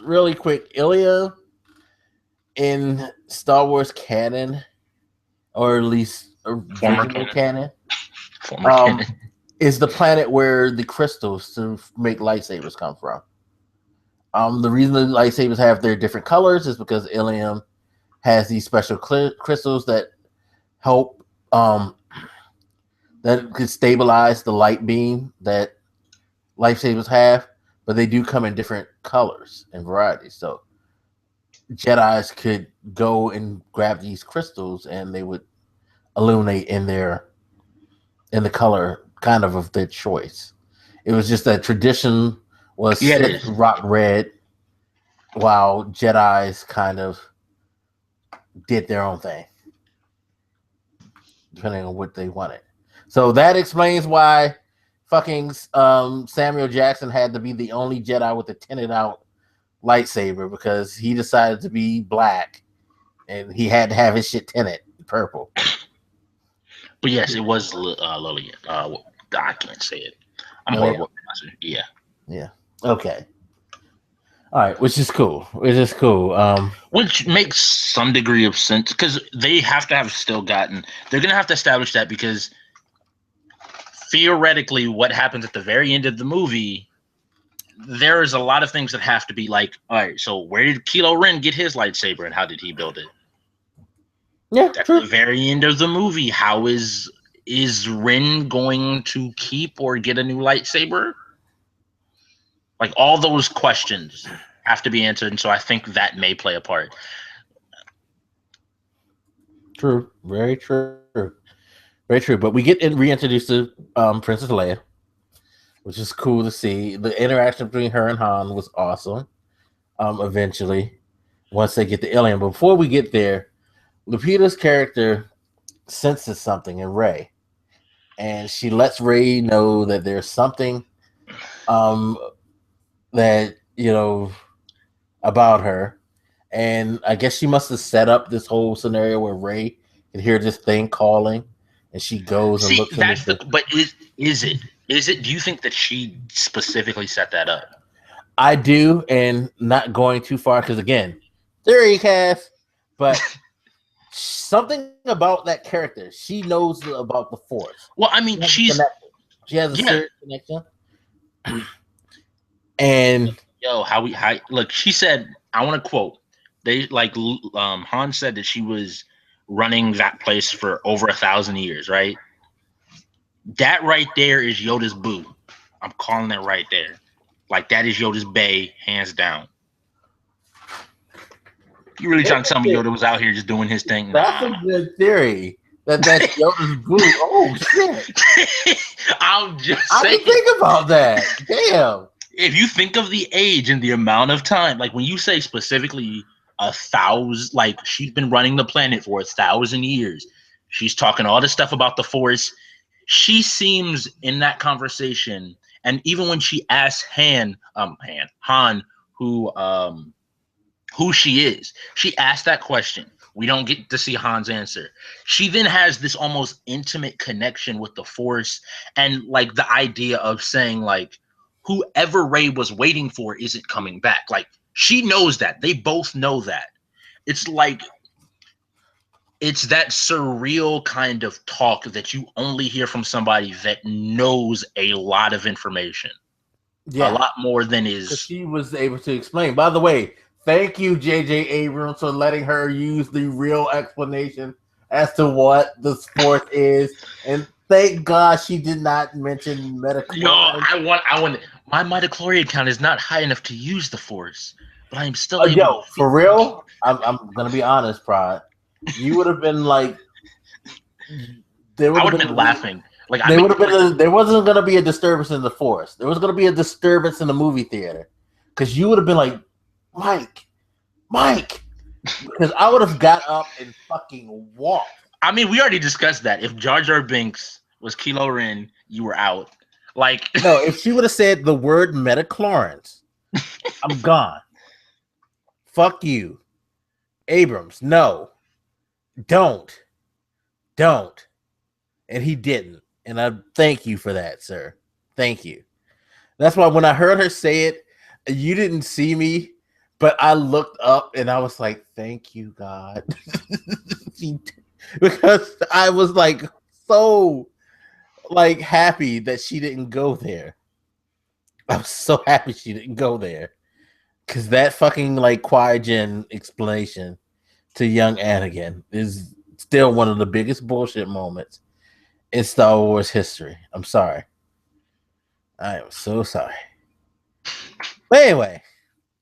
really quick, Ilium in Star Wars canon, or at least original canon, is the planet where the crystals to make lightsabers come from. The reason the lightsabers have their different colors is because Ilium has these special crystals that help that could stabilize the light beam that lightsabers have, but they do come in different colors and varieties. So Jedis could go and grab these crystals and they would illuminate in the color kind of their choice. It was just that tradition was rock red, while Jedis kind of did their own thing, depending on what they wanted. So that explains why fucking Samuel Jackson had to be the only Jedi with a tinted out lightsaber, because he decided to be black and he had to have his shit tinted purple. But yes, it was Lillian. I can't say it. I'm horrible. Yeah. Yeah. Okay. All right, which is cool. Which makes some degree of sense, because they have to have still gotten. They're gonna have to establish that, because theoretically, what happens at the very end of the movie, there is a lot of things that have to be like, all right, so where did Kylo Ren get his lightsaber, and how did he build it? Yeah, at the very end of the movie, how is Ren going to keep or get a new lightsaber? Like, all those questions have to be answered, and so I think that may play a part. True, very true, very true. But we get reintroduced to Princess Leia, which is cool to see. The interaction between her and Han was awesome. Eventually, once they get the alien, but before we get there, Lupita's character senses something in Rey, and she lets Rey know that there's something that, you know, about her. And I guess she must have set up this whole scenario where Rey can hear this thing calling, and she goes and looks. But is it? Do you think that she specifically set that up? I do, and not going too far, because again, theory cast, but something about that character. She knows about the Force. Well, I mean, she has a serious connection. And look, she said, I want to quote. They Han said that she was running that place for over 1,000 years, right? That right there is Yoda's boo. I'm calling that right there. Like, that is Yoda's bae, hands down. You really trying to tell me Yoda was out here just doing his thing? That's a good theory. That's Yoda's boo. Oh shit! I'm just saying. I didn't think about that. Damn. If you think of the age and the amount of time, like when you say specifically 1,000, like she's been running the planet for 1,000 years, she's talking all this stuff about the Force. She seems in that conversation, and even when she asks Han, who she is, she asked that question. We don't get to see Han's answer. She then has this almost intimate connection with the Force, and like the idea of saying like, whoever Rey was waiting for isn't coming back. Like, she knows that. They both know that. It's like, it's that surreal kind of talk that you only hear from somebody that knows a lot of information. Yeah. A lot more than is. She was able to explain. By the way, thank you, J.J. Abrams, for letting her use the real explanation as to what the Force is. And thank God she did not mention metachlorian. Yo, I want. My midichlorian count is not high enough to use the Force, but I am still able. Yo, for real, I'm gonna be honest, Prod. You would have been like, I would have been laughing. Like, there wasn't gonna be a disturbance in the Force. There was gonna be a disturbance in the movie theater, because you would have been like, Mike, because I would have got up and fucking walked. I mean, we already discussed that. If Jar Jar Binks was Kylo Ren, you were out. Like, no, if she would have said the word metachlorines, I'm gone. Fuck you, Abrams. No, don't, and he didn't. And I thank you for that, sir. Thank you. That's why when I heard her say it, you didn't see me, but I looked up and I was like, thank you, God. Because I was like so like happy that she didn't go there. I was so happy she didn't go there. Because that fucking like Qui-Gon explanation to young Anakin is still one of the biggest bullshit moments in Star Wars history. I'm sorry. I am so sorry. But anyway,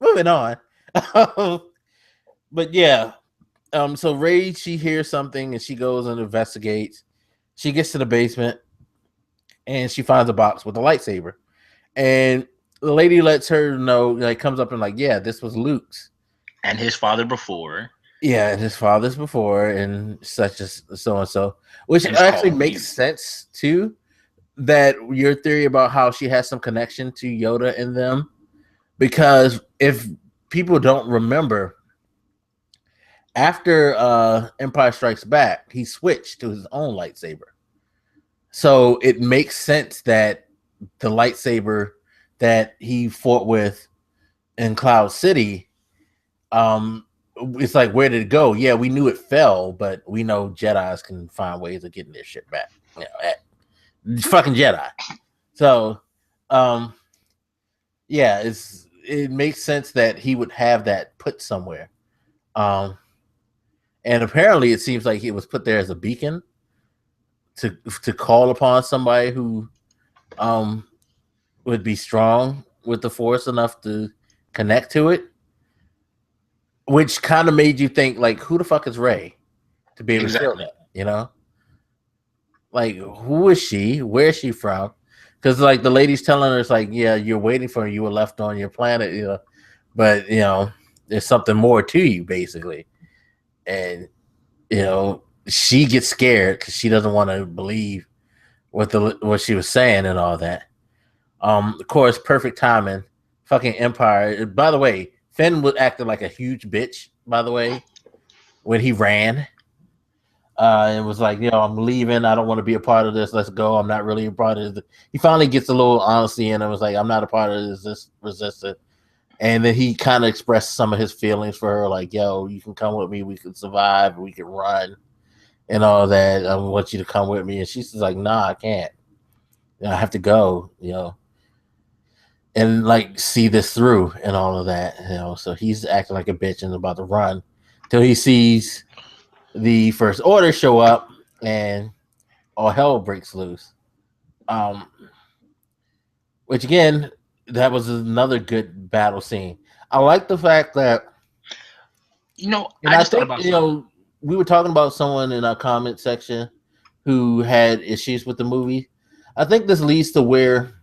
moving on. But yeah, so Rey, she hears something and she goes and investigates. She gets to the basement and she finds a box with a lightsaber. And the lady lets her know, like, comes up and like, yeah, this was Luke's. And his father before. Yeah, and his father's before, and such as so and so. Which actually makes sense too. That your theory about how she has some connection to Yoda in them. Because if people don't remember, after Empire Strikes Back, he switched to his own lightsaber. So it makes sense that the lightsaber that he fought with in Cloud City, it's like, where did it go? Yeah, we knew it fell, but we know Jedis can find ways of getting their shit back. You know, fucking Jedi. So, yeah, it makes sense that he would have that put somewhere. And apparently it seems like it was put there as a beacon to call upon somebody who would be strong with the Force enough to connect to it, which kind of made you think, like, who the fuck is Rey to be able to feel that, you know? Like, who is she? Where is she from? Because, like, the lady's telling her, it's like, yeah, you're waiting for her. You were left on your planet, you know, but, you know, there's something more to you, basically. And, you know, she gets scared because she doesn't want to believe what she was saying and all that. Of course, perfect timing. Fucking Empire. By the way, Finn was acting like a huge bitch, by the way, when he ran. And was like, you know, I'm leaving. I don't want to be a part of this. Let's go. I'm not really a part of this. He finally gets a little honesty in and was like, I'm not a part of this resistance. And then he kind of expressed some of his feelings for her, like, yo, you can come with me, we can survive, we can run, and all that. I want you to come with me. And she's like, nah, I can't. I have to go, and like see this through and all of that, So he's acting like a bitch and about to run till he sees the First Order show up and all hell breaks loose. Which again, that was another good battle scene. I like the fact that I think we were talking about someone in our comment section who had issues with the movie. I think this leads to where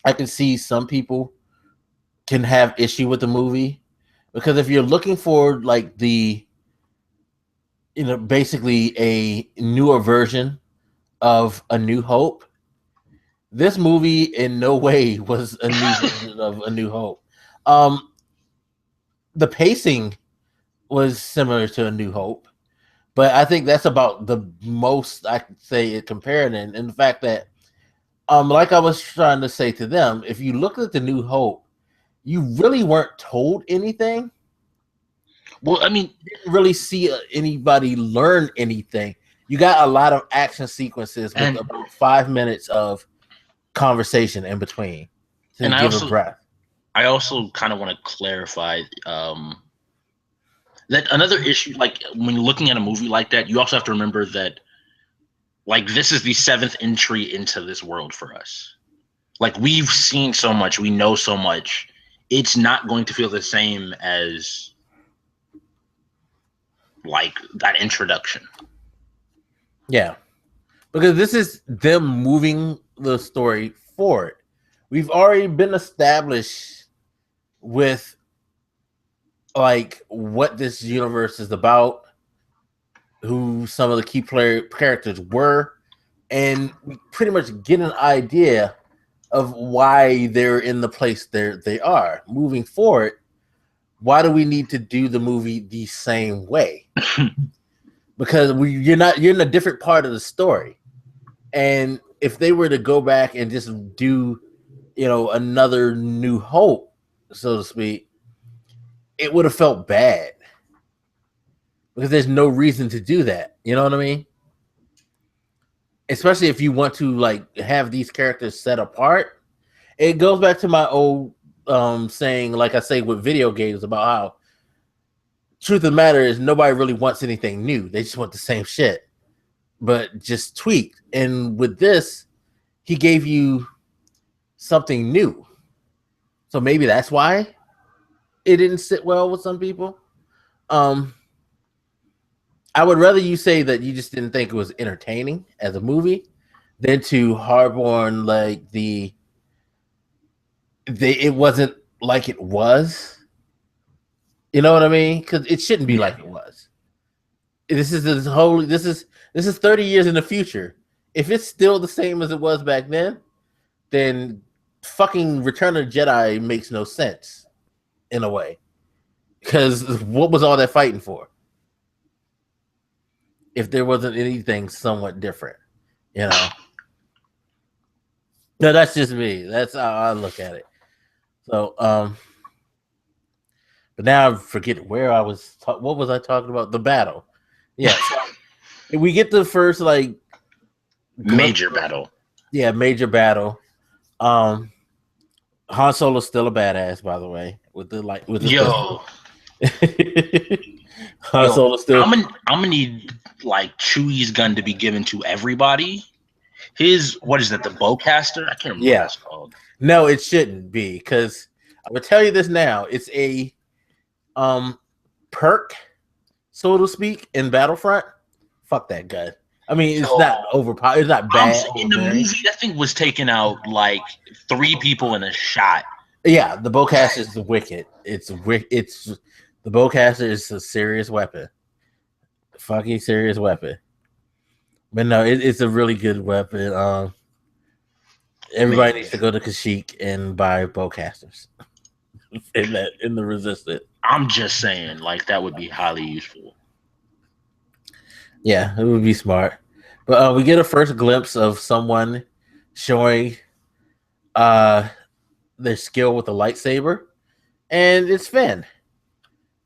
I can see some people can have issue with the movie, because if you're looking for like the basically a newer version of A New Hope, this movie in no way was a new version of A New Hope. The pacing was similar to A New Hope, but I think that's about the most I could say it compared in the fact that like I was trying to say to them, if you look at The New Hope, you really weren't told anything. Well, I mean, you didn't really see anybody learn anything. You got a lot of action sequences with about 5 minutes of conversation in between to give a breath. I also kind of want to clarify that another issue, like when you're looking at a movie like that, you also have to remember that like this is the 7th entry into this world for us. Like we've seen so much, we know so much. It's not going to feel the same as like that introduction. Yeah, because this is them moving the story forward. We've already been established with like what this universe is about, who some of the key characters were, and we pretty much get an idea of why they're in the place they are. Moving forward, why do we need to do the movie the same way? Because you're in a different part of the story. And if they were to go back and just do, another New Hope, so to speak, it would have felt bad. Because there's no reason to do that. You know what I mean? Especially if you want to like have these characters set apart. It goes back to my old saying, like I say with video games, about how truth of the matter is nobody really wants anything new. They just want the same shit, but just tweaked. And with this, he gave you something new. So maybe that's why it didn't sit well with some people. I would rather you say that you just didn't think it was entertaining as a movie than to harp on like it wasn't like it was. You know what I mean? Because it shouldn't be like it was. This is 30 years in the future. If it's still the same as it was back then fucking Return of the Jedi makes no sense in a way. Because what was all that fighting for? If there wasn't anything somewhat different, No, that's just me. That's how I look at it. So, but now I forget where I was. What was I talking about? The battle. Yeah, so we get the first like major battle. Yeah, major battle. Han Solo's still a badass, by the way. With the Han Solo still. I'm gonna need like Chewie's gun to be given to everybody. What is that? The bowcaster? I can't remember what it's called. No, it shouldn't be, because I will tell you this now. It's a perk, so to speak, in Battlefront. Fuck that gun. I mean, it's not overpowered. It's not bad. In the movie, that thing was taking out like 3 people in a shot. Yeah, the bowcaster is wicked. The bowcaster is a serious weapon. Fucking serious weapon. But no, it's a really good weapon. Everybody needs to go to Kashyyyk and buy bowcasters in the Resistance. I'm just saying, like, that would be highly useful. Yeah, it would be smart. But we get a first glimpse of someone showing their skill with a lightsaber. and it's Finn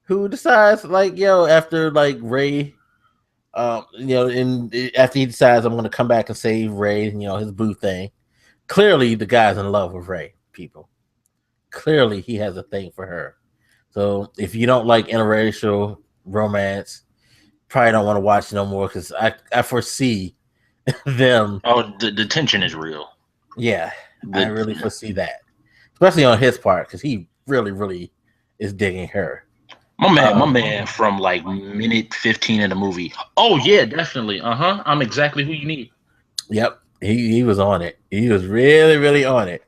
who decides, like, yo, after like Ray, after he decides I'm going to come back and save Ray, his boo thing. Clearly, the guy's in love with Ray. People, clearly he has a thing for her. So if you don't like interracial romance, probably don't want to watch no more because I foresee them. Oh, the tension is real. Yeah, I really foresee that, especially on his part because he really, really is digging her. My man from like minute 15 of the movie. Oh yeah, definitely. I'm exactly who you need. Yep, he was on it. He was really, really on it.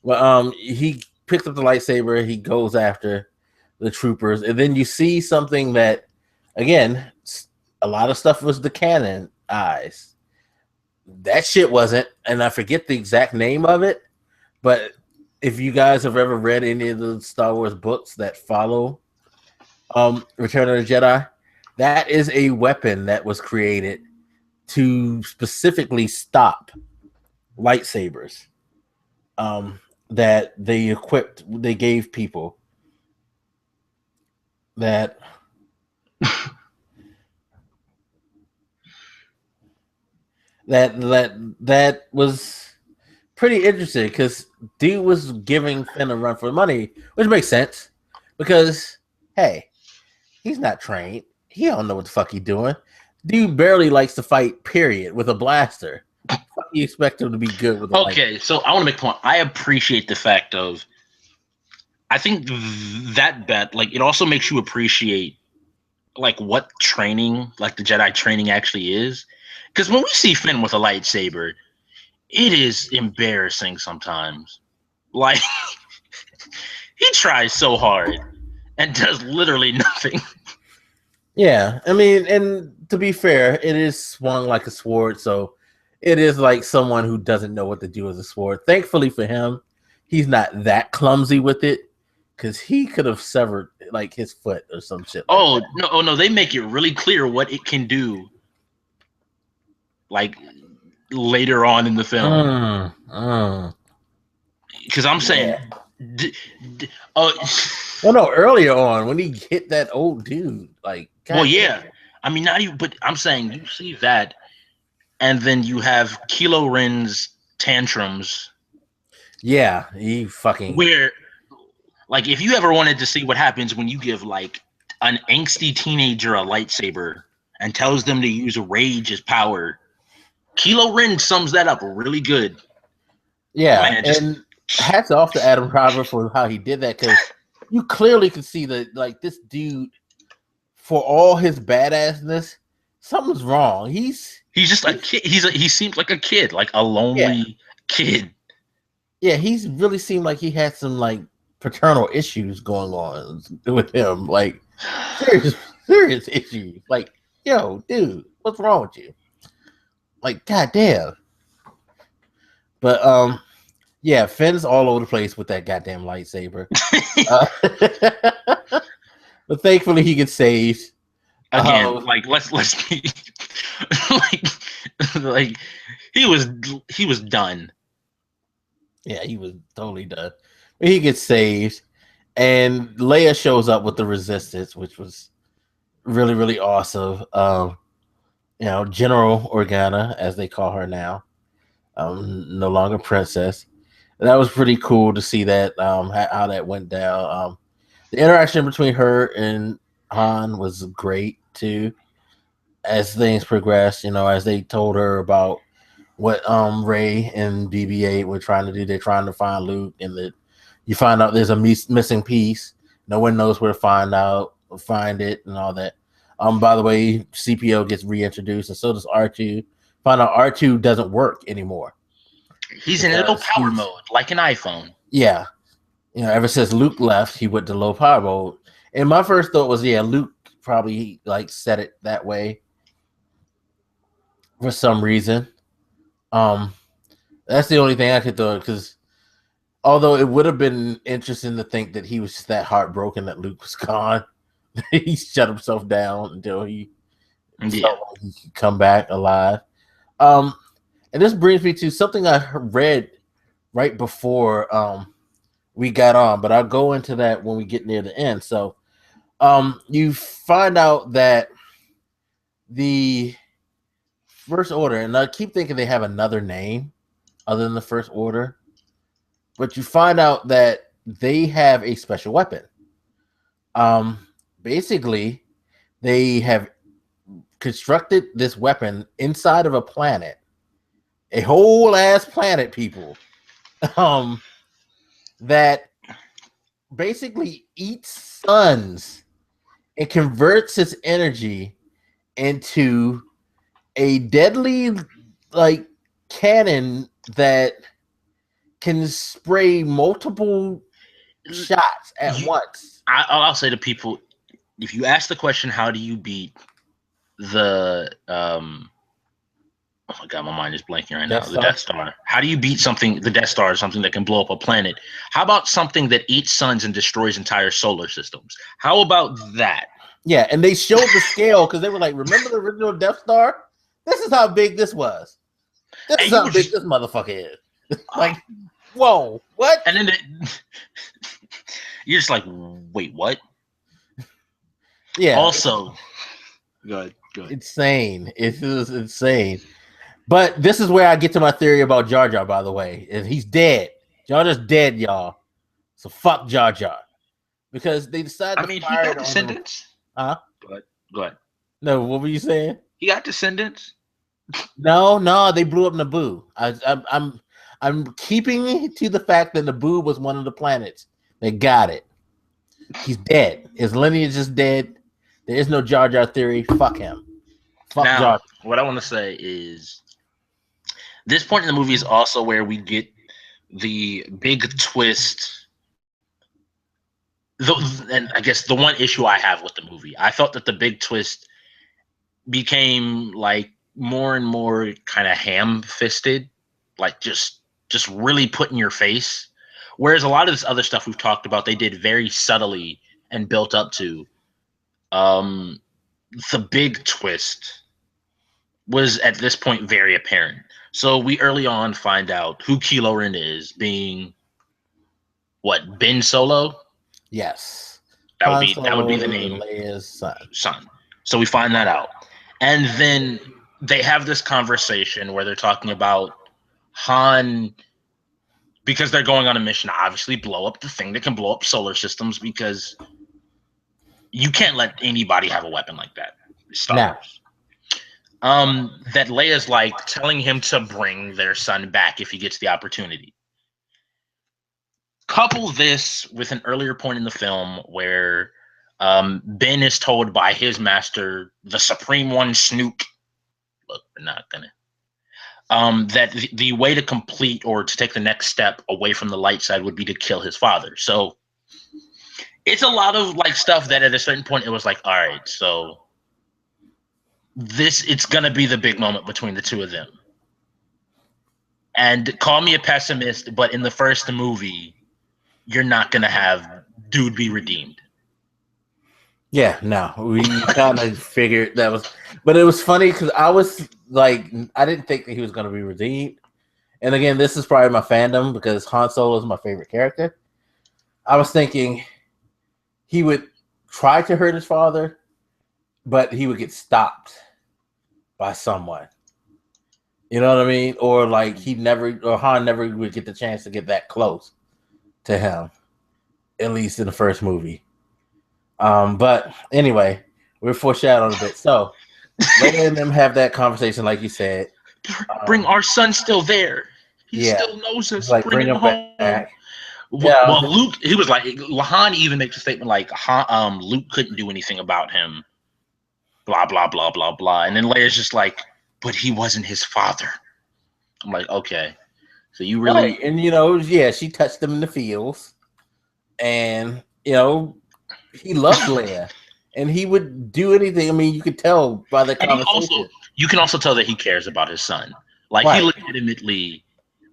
Well, he picks up the lightsaber. He goes after the troopers, and then you see something that, again, a lot of stuff was the canon eyes. That shit wasn't, and I forget the exact name of it, but if you guys have ever read any of the Star Wars books that follow Return of the Jedi, that is a weapon that was created to specifically stop lightsabers that they gave people that that was pretty interesting because dude was giving Finn a run for the money, which makes sense because, hey, he's not trained. He don't know what the fuck he's doing. Dude barely likes to fight, period, with a blaster. You expect him to be good with a Okay, so I want to make a point. I appreciate the fact of, I think that bet, like, it also makes you appreciate, like, what training, like, the Jedi training actually is. Because when we see Finn with a lightsaber, it is embarrassing sometimes. Like, he tries so hard and does literally nothing. Yeah, I mean, and to be fair, it is swung like a sword, so it is like someone who doesn't know what to do with a sword. Thankfully for him, he's not that clumsy with it because he could have severed like his foot or some shit. Like that. No, they make it really clear what it can do. Like later on in the film, because I'm saying, well, no, earlier on when he hit that old dude, like, well, yeah, I mean, not even, but I'm saying you see that, and then you have Kylo Ren's tantrums. Yeah, he fucking where, like, if you ever wanted to see what happens when you give like an angsty teenager a lightsaber and tells them to use rage as power, Kylo Ren sums that up really good. Yeah, man, and hats off to Adam Driver for how he did that because you clearly could see that, like, this dude, for all his badassness, something's wrong. He's just a kid. He seems like a kid, like a lonely kid. Yeah, he's really seemed like he had some like paternal issues going on with him, like serious issues. Like, yo, dude, what's wrong with you? Like, goddamn. But yeah, Finn's all over the place with that goddamn lightsaber. But thankfully, he gets saved. Again, like let's be like he was done. Yeah, he was totally done. But he gets saved, and Leia shows up with the Resistance, which was really, really awesome. General Organa, as they call her now, no longer princess. And that was pretty cool to see that how that went down. The interaction between her and Han was great too. As things progressed, as they told her about what Rey and BB-8 were trying to do. They're trying to find Luke, and you find out there's a missing piece. No one knows where to find it, and all that. By the way, CPO gets reintroduced, and so does R2. Find out R2 doesn't work anymore. He's in low power mode, like an iPhone. Yeah, ever since Luke left, he went to low power mode. And my first thought was, Luke probably like set it that way for some reason. That's the only thing I could throw, because although it would have been interesting to think that he was just that heartbroken that Luke was gone, he shut himself down until he felt like he could come back alive. And this brings me to something I read right before we got on, but I'll go into that when we get near the end. So, you find out that the First Order, and I keep thinking they have another name other than the First Order, but you find out that they have a special weapon. Basically, they have constructed this weapon inside of a planet, a whole ass planet, people, that basically eats suns and converts its energy into a deadly like cannon that can spray multiple shots at once. I'll say to people, if you ask the question, how do you beat the oh my god, my mind is blanking right now. The Death Star. How do you beat something? The Death Star is something that can blow up a planet. How about something that eats suns and destroys entire solar systems? How about that? Yeah, and they showed the scale because they were like, "Remember the original Death Star? This is how big this was. This is how big this motherfucker is." Like, whoa, what? And then you're just like, wait, what? Yeah. Also, good. Insane. It is insane. But this is where I get to my theory about Jar Jar, by the way. If he's dead. Jar Jar's dead, y'all. So fuck Jar Jar. Because they decided he got descendants. Huh? Go ahead. No, what were you saying? He got descendants? No, they blew up Naboo. I'm keeping to the fact that Naboo was one of the planets. They got it. He's dead. His lineage is dead. There is no Jar Jar theory. Fuck him. Fuck now, Jar Jar. What I want to say is this point in the movie is also where we get the big twist. And I guess the one issue I have with the movie, I felt that the big twist became like more and more kind of ham-fisted, like just really put in your face. Whereas a lot of this other stuff we've talked about, they did very subtly and built up to. The big twist was at this point very apparent. So we early on find out who Kylo Ren is, being what, Ben Solo? Yes. That would be the name. Leia's son. So we find that out. And then they have this conversation where they're talking about Han, because they're going on a mission to obviously blow up the thing that can blow up solar systems, because you can't let anybody have a weapon like that. Star Wars. That Leia's like telling him to bring their son back if he gets the opportunity. Couple this with an earlier point in the film where Ben is told by his master, the Supreme One, Snook, look, we're not gonna, that the way to complete or to take the next step away from the light side would be to kill his father. So it's a lot of like stuff that at a certain point it was like, all right, so it's gonna be the big moment between the two of them. And call me a pessimist, but in the first movie, you're not gonna have dude be redeemed. Yeah, no, we kind of figured that was, but it was funny because I was like, I didn't think that he was gonna be redeemed. And again, this is probably my fandom because Han Solo is my favorite character. I was thinking he would try to hurt his father, but he would get stopped by someone. You know what I mean? Or like Han never would get the chance to get that close to him, at least in the first movie. But anyway, we're foreshadowing a bit. So letting them have that conversation, like you said. Bring our son still there. He still knows us. Like bring him home. Back. Well, Luke, he was like, Han even makes a statement like, Luke couldn't do anything about him. Blah, blah, blah, blah, blah. And then Leia's just like, but he wasn't his father. I'm like, okay. So you really... Right. And, she touched him in the fields. And, he loved Leia. And he would do anything. I mean, you could tell by the conversation. You can also tell that he cares about his son. Like, He legitimately...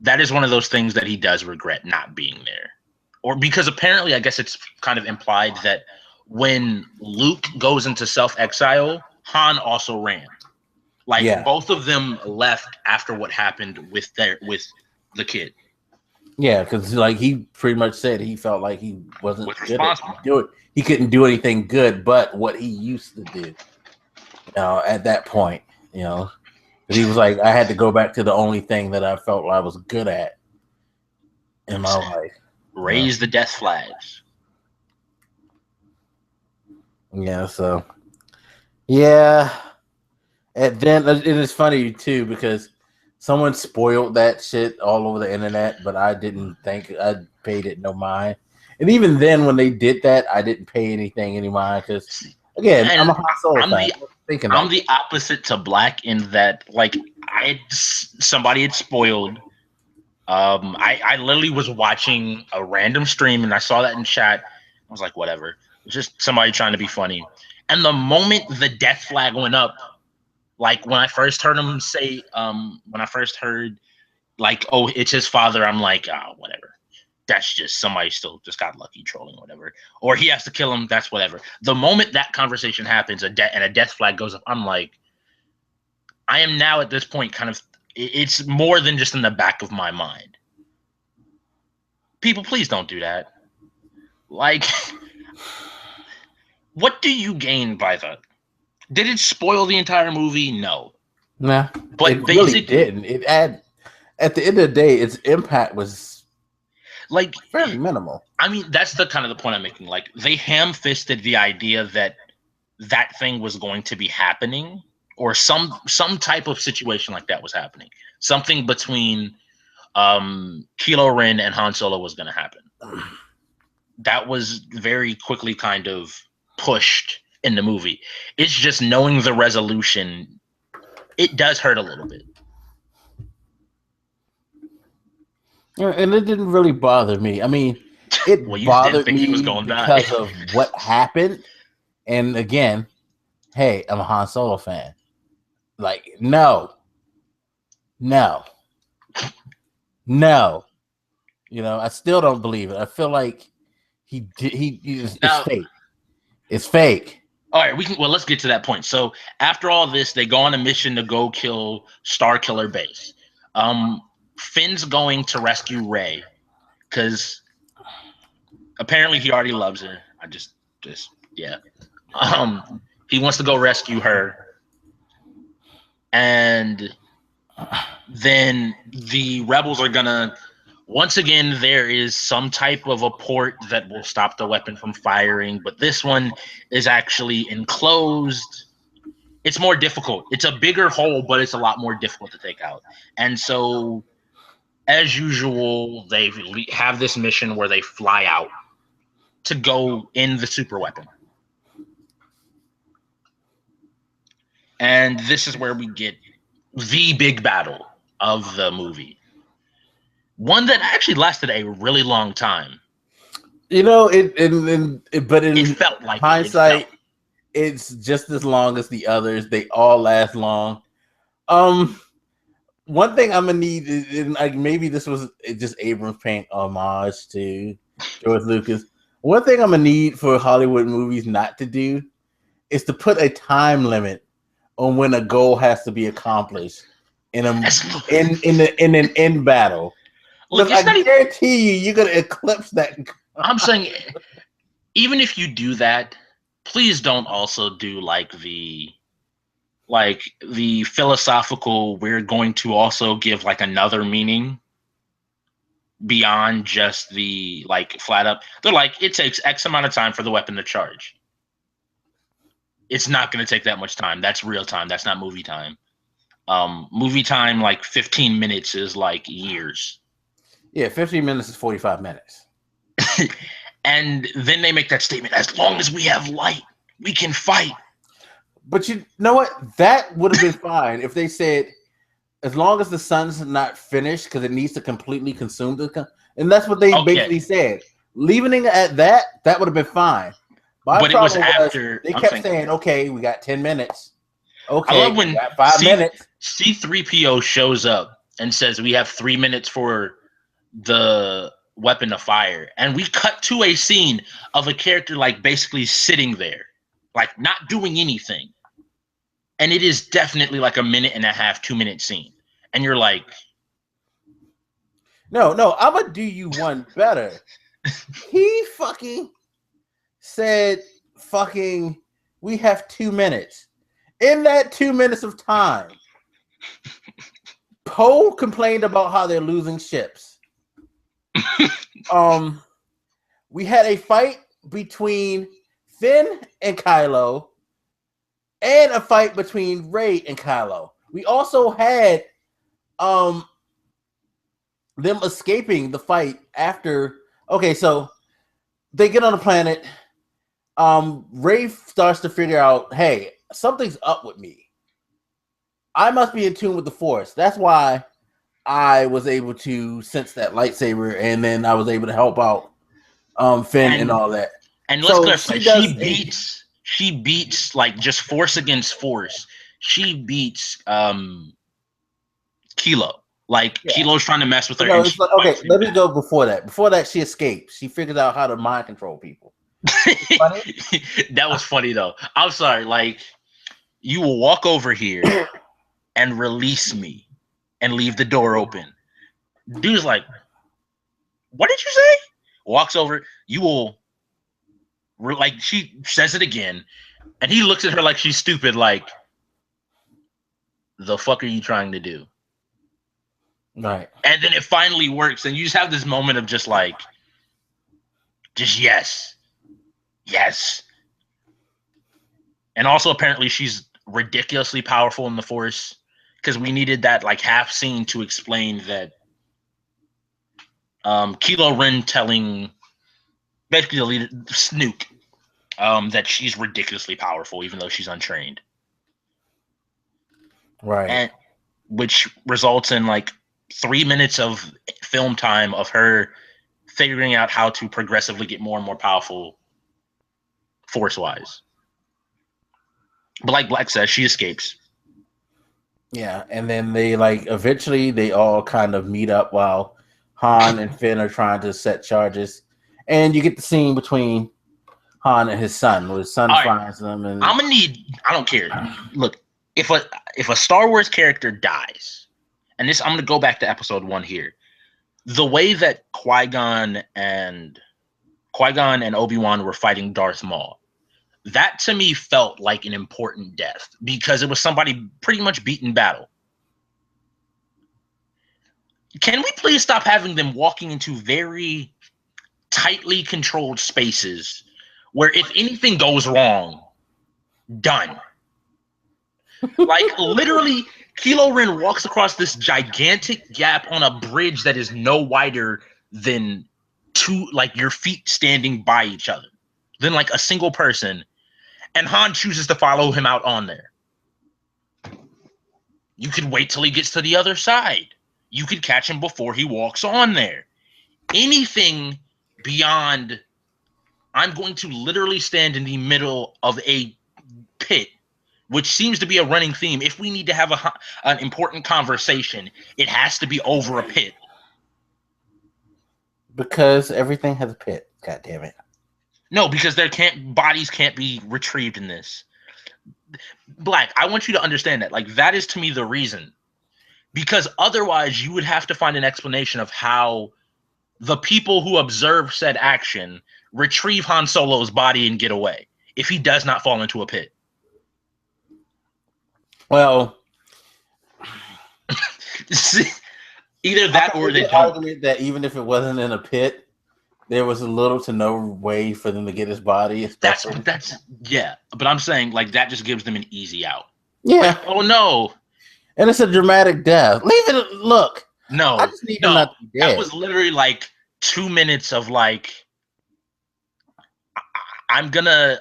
That is one of those things that he does regret not being there. Or because apparently, I guess it's kind of implied that when Luke goes into self-exile, Han also ran. Like both of them left after what happened with the kid. Yeah, because like he pretty much said he felt like he wasn't Was good at responsible. do it. He couldn't do anything good, but what he used to do. At that point, because he was like, I had to go back to the only thing that I felt I was good at in my life. Raise the death flags. Yeah, so yeah. And then it is funny too because someone spoiled that shit all over the internet, but I didn't think I paid it no mind. And even then, when they did that, I didn't pay anything any mind because again, I'm a Han Solo fan. I'm the opposite to Blak in that, like, somebody had spoiled. I literally was watching a random stream and I saw that in chat. I was like, whatever. It's just somebody trying to be funny. And the moment the death flag went up, like when I first heard him say, when I first heard, like, oh, it's his father, I'm like, oh, whatever. That's just somebody still just got lucky trolling, whatever. Or he has to kill him, that's whatever. The moment that conversation happens and a death flag goes up, I'm like, I am now at this point kind of, it's more than just in the back of my mind. People, please don't do that. Like, what do you gain by that? Did it spoil the entire movie? No. Nah, but it really didn't. It at the end of the day, its impact was like fairly minimal. I mean, that's the kind of the point I'm making. Like, they ham-fisted the idea that that thing was going to be happening, or some type of situation like that was happening. Something between Kylo Ren and Han Solo was going to happen. That was very quickly kind of pushed in the movie. It's just knowing the resolution, it does hurt a little bit. And it didn't really bother me. I mean, it bothered me because of what happened. And again, hey, I'm a Han Solo fan. Like, no. I still don't believe it. I feel like it's fake. It's fake. All right, let's get to that point. So after all this, they go on a mission to go kill Star Killer Base. Finn's going to rescue Rey because apparently he already loves her. Yeah. He wants to go rescue her. And then the rebels are gonna, once again, there is some type of a port that will stop the weapon from firing, but this one is actually enclosed. It's more difficult. It's a bigger hole, but it's a lot more difficult to take out. And so, as usual, they have this mission where they fly out to go in the super weapon. And this is where we get the big battle of the movie. One that actually lasted a really long time. But in felt like hindsight, it's just as long as the others. They all last long. One thing I'm gonna need is, like, maybe this was just Abrams paying homage to George Lucas. One thing I'm gonna need for Hollywood movies not to do is to put a time limit on when a goal has to be accomplished in an end battle. Look, I guarantee you're gonna eclipse that. I'm saying, even if you do that, please don't also do the philosophical, we're going to also give like another meaning beyond just the flat up. They're like, it takes X amount of time for the weapon to charge. It's not going to take that much time. That's real time. That's not movie time. Movie time, like 15 minutes is like years. Yeah, 15 minutes is 45 minutes. And then they make that statement, as long as we have light, we can fight. But you know what? That would have been fine if they said, as long as the sun's not finished, because it needs to completely consume and that's what they basically said. Leaving it at that would have been fine. But it was after they kept saying, okay, we got 10 minutes. Okay, I love when we got 5 minutes. C-3PO shows up and says we have 3 minutes for the weapon to fire. And we cut to a scene of a character basically sitting there, not doing anything. And it is definitely like a 1.5 minute, 2 minute scene. And you're like, No, I'm gonna do you one better. He fucking said, "Fucking, we have 2 minutes." In that 2 minutes of time, Poe complained about how they're losing ships. We had a fight between Finn and Kylo, and a fight between Rey and Kylo. We also had them escaping the fight after. Okay, so they get on the planet. Rey starts to figure out, hey, something's up with me. I must be in tune with the Force. That's why I was able to sense that lightsaber, and then I was able to help out Finn and all that. And let's clarify, she beats like just force against force. She beats Kilo. Like Kilo's trying to mess with her. No, it's like, okay, let me go before that. Before that, she escapes. She figured out how to mind control people. That was funny though. I'm sorry. Like, you will walk over here and release me and leave the door open. Dude's like, what did you say? Walks over. You will, like, she says it again, and he looks at her like she's stupid. Like, the fuck are you trying to do? Right. And then it finally works, and you just have this moment of just like, just yes. And also apparently she's ridiculously powerful in the Force, because we needed that like half scene to explain that Kylo Ren telling basically the leader Snoke that she's ridiculously powerful even though she's untrained. Right. And which results in like 3 minutes of film time of her figuring out how to progressively get more and more powerful Force-wise. But like Blak says, she escapes. Yeah, and then they like eventually they all kind of meet up while Han and Finn are trying to set charges, and you get the scene between Han and his son, where his son finds them. And I don't care. Look, if a Star Wars character dies, and this I'm gonna go back to episode 1 here, the way that Qui-Gon and Obi-Wan were fighting Darth Maul, that to me felt like an important death because it was somebody pretty much beaten battle. Can we please stop having them walking into very tightly controlled spaces where if anything goes wrong, done. Like literally, Kylo Ren walks across this gigantic gap on a bridge that is no wider than your feet standing by each other, than like a single person. And Han chooses to follow him out on there. You could wait till he gets to the other side. You could catch him before he walks on there. Anything beyond, I'm going to literally stand in the middle of a pit, which seems to be a running theme. If we need to have an important conversation, it has to be over a pit. Because everything has a pit. God damn it. No, because bodies can't be retrieved in this. Blak, I want you to understand that. Like, that is to me the reason. Because otherwise you would have to find an explanation of how the people who observe said action retrieve Han Solo's body and get away if he does not fall into a pit. Well, either that or they don't. Argument that even if it wasn't in a pit, there was a little to no way for them to get his body. That's yeah. But I'm saying like that just gives them an easy out. Yeah. Like, oh no. And it's a dramatic death. Leave it. Look. No. I just need him not to be dead. That was literally like 2 minutes of like, I'm gonna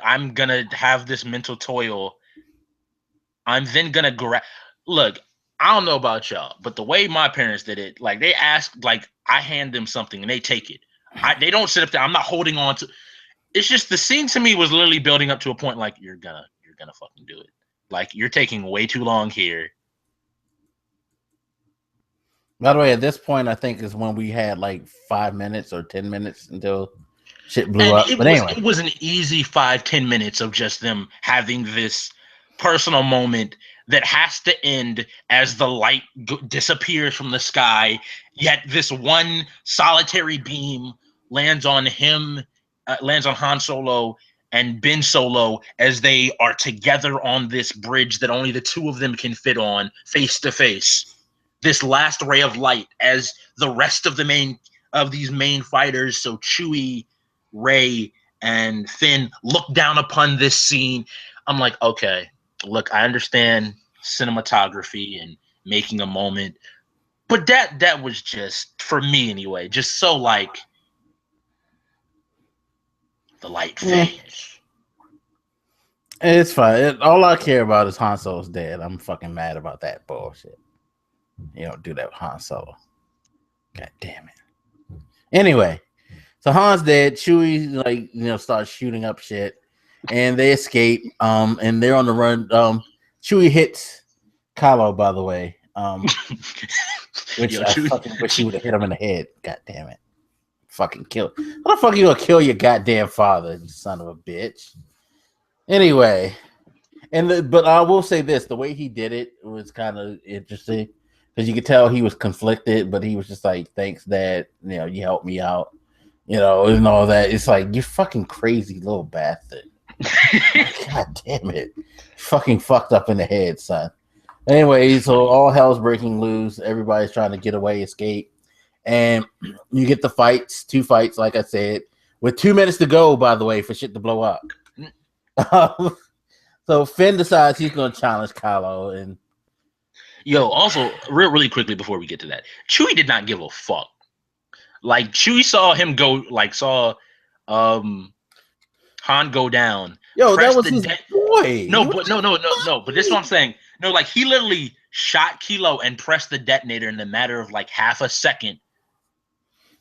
have this mental toil. I'm then gonna look. I don't know about y'all, but the way my parents did it, like they ask, like I hand them something and they take it. They don't sit up there. I'm not holding on to. It's just the scene to me was literally building up to a point like you're gonna fucking do it. Like you're taking way too long here. By the way, at this point, I think is when we had like 5 minutes or 10 minutes until shit blew up. But anyway, it was an easy 5-10 minutes of just them having this personal moment that has to end as the light disappears from the sky, yet this one solitary beam lands on him, lands on Han Solo and Ben Solo as they are together on this bridge that only the two of them can fit on, face to face. This last ray of light as the rest of these main fighters, so Chewie, Rey, and Finn, look down upon this scene. I'm like, okay, look, I understand cinematography and making a moment, but that was just, for me anyway, just so like the light fades. It's fine. All I care about is Han Solo's dead. I'm fucking mad about that bullshit. You don't do that with Han Solo. God damn it. Anyway, so Han's dead. Chewie starts shooting up shit, and they escape. And they're on the run. Chewie hits Kylo, by the way. Which I fucking wish he would have hit him in the head. God damn it. Fucking kill. How the fuck are you gonna kill your goddamn father, you son of a bitch? Anyway, but I will say this: the way he did it was kind of interesting because you could tell he was conflicted, but he was just like, "Thanks, Dad. You helped me out, and all that." It's like, you fucking crazy little bastard. God damn it, fucking fucked up in the head, son. Anyway, so all hell's breaking loose. Everybody's trying to get away, escape, and you get the fights. 2 fights, like I said, with 2 minutes to go. By the way, for shit to blow up. So Finn decides he's going to challenge Kylo, and also really quickly before we get to that, Chewie did not give a fuck. Like, Chewie saw him go, saw Han go down. That was his boy. No, but this is what I'm saying. No, like, he literally shot Kilo and pressed the detonator in the matter of like half a second.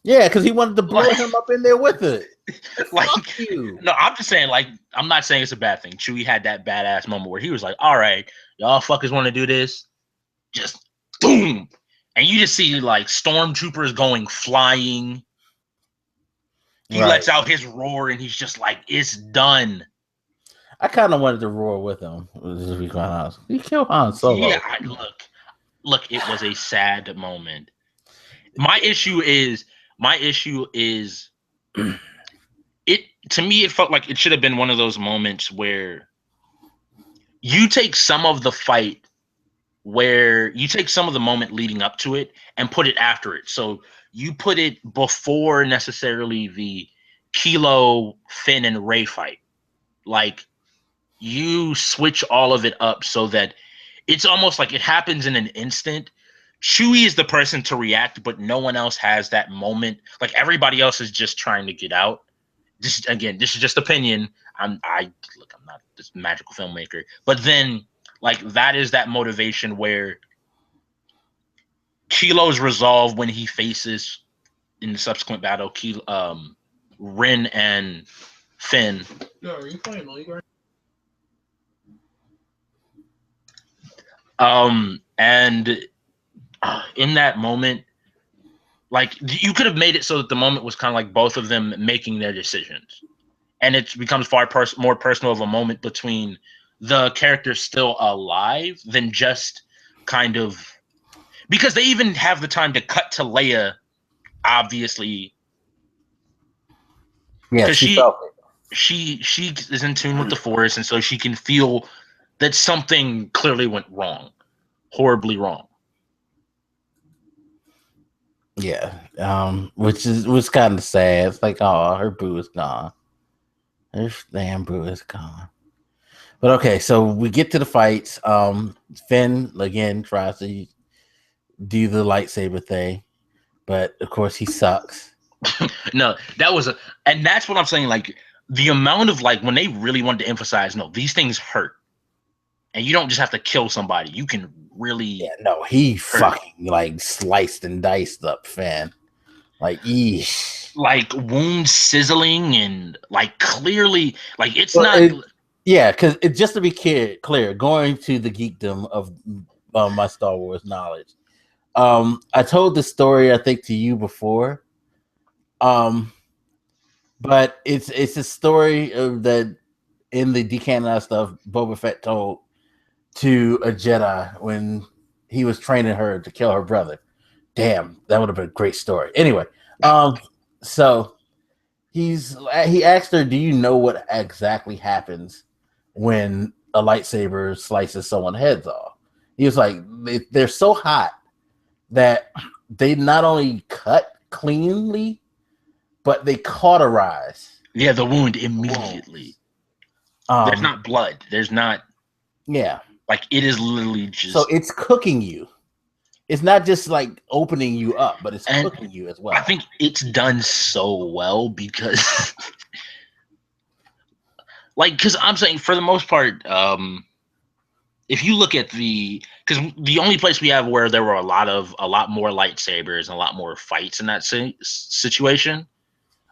Yeah, because he wanted to blow him up in there with it. Like, no, I'm just saying, like, I'm not saying it's a bad thing. Chewie had that badass moment where he was like, all right, y'all fuckers want to do this? Just boom. And you just see, like, stormtroopers going flying. He lets out his roar, and he's just like, it's done. I kind of wanted to roar with him. To be quite honest, he killed Han Solo. Yeah, look, it was a sad moment. My issue is it, to me, it felt like it should have been one of those moments where you take some of the fight, where you take some of the moment leading up to it and put it after it. So you put it before necessarily the Kilo, Finn, and Rey fight. Like, you switch all of it up so that it's almost like it happens in an instant. Chewie is the person to react, but no one else has that moment. Like, everybody else is just trying to get out. This is just opinion. I'm not this magical filmmaker, but then, like, that is that motivation where Kilo's resolve when he faces in the subsequent battle, Ren and Finn. Yo, are you playing League right And in that moment, like, you could have made it so that the moment was kind of like both of them making their decisions, and it becomes far more personal of a moment between the characters still alive than just kind of, because they even have the time to cut to Leia, obviously. Yeah, she felt it. She is in tune with the Force, and so she can feel that something clearly went wrong, horribly wrong. Yeah, which was kind of sad. It's like, oh, her boo is gone. Her damn boo is gone. But okay, so we get to the fights. Finn again tries to do the lightsaber thing, but of course he sucks. No, and that's what I'm saying. Like, the amount of, like, when they really wanted to emphasize, no, these things hurt, and you don't just have to kill somebody. You can really. Yeah, no, he fucking like sliced and diced up Finn. Like, eesh. Like, wounds sizzling and, like, clearly, like, it's not. Yeah, because just to be clear, going to the geekdom of my Star Wars knowledge, I told the story, I think, to you before, but it's a story of that in the decanonized stuff Boba Fett told to a Jedi when he was training her to kill her brother. Damn, that would have been a great story. Anyway, so he asked her, "Do you know what exactly happens when a lightsaber slices someone's heads off?" He was like, "They're so hot that they not only cut cleanly, but they cauterize." Yeah, the wound immediately. There's not blood. There's not. Yeah. Like, it is literally just. So it's cooking you. It's not just like opening you up, but it's cooking you as well. I think it's done so well because, because I'm saying for the most part, if you look at because the only place we have where there were a lot more lightsabers and a lot more fights in that situation,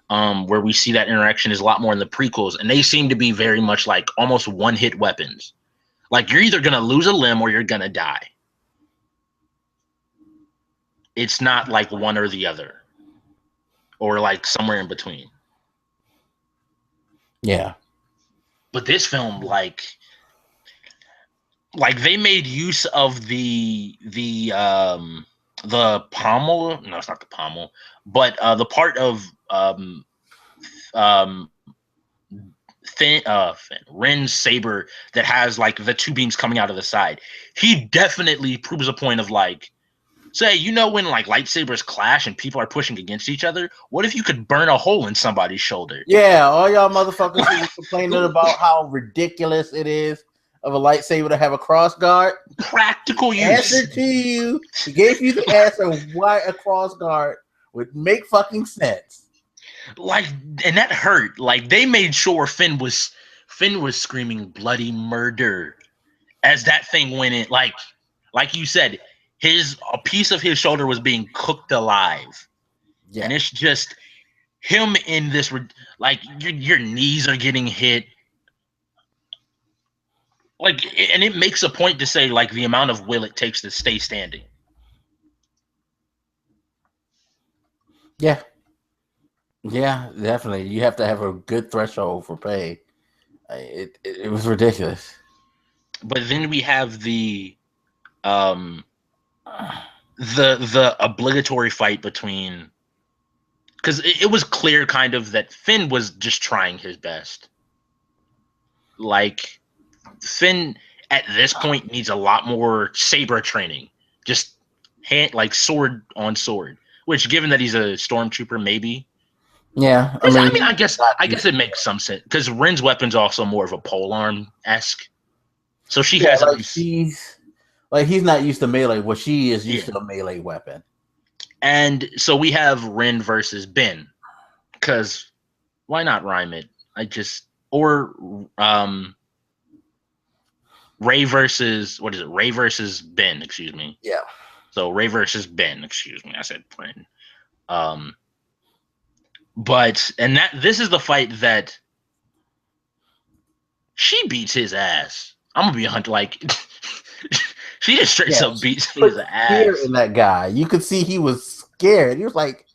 where we see that interaction is a lot more in the prequels, and they seem to be very much like almost one-hit weapons. Like, you're either gonna lose a limb or you're gonna die. It's not like one or the other, or like somewhere in between. Yeah. But this film, like they made use of the pommel. No, it's not the pommel, but the part of Ren's saber that has like the two beams coming out of the side. He definitely proves a point of like, say, when like lightsabers clash and people are pushing against each other, what if you could burn a hole in somebody's shoulder? Yeah, all y'all motherfuckers who complaining about how ridiculous it is of a lightsaber to have a cross guard. Practical use. Answer to you. He gave you the answer of why a cross guard would make fucking sense. Like, and that hurt. Like, they made sure Finn was screaming bloody murder as that thing went in. Like you said, a piece of his shoulder was being cooked alive. Yeah. And it's just him in this, like, your knees are getting hit. Like, and it makes a point to say, like, the amount of will it takes to stay standing. Yeah. Yeah, definitely. You have to have a good threshold for pay. It was ridiculous. But then we have the obligatory fight between, because it was clear kind of that Finn was just trying his best. Like, Finn at this point needs a lot more saber training, just sword on sword. Which, given that he's a stormtrooper, maybe. Yeah, I guess it makes some sense because Ren's weapon's also more of a polearm-esque. So she has like he's not used to melee. Well, she is used to a melee weapon. And so we have Ren versus Ben, because why not rhyme it? Rey versus Rey versus Ben. Excuse me. Yeah. So Rey versus Ben. Excuse me. I said Ren. But this is the fight that she beats his ass. I'm gonna be a hunter. Like, she just straight up beats his ass. Fear in that guy. You could see he was scared. He was like,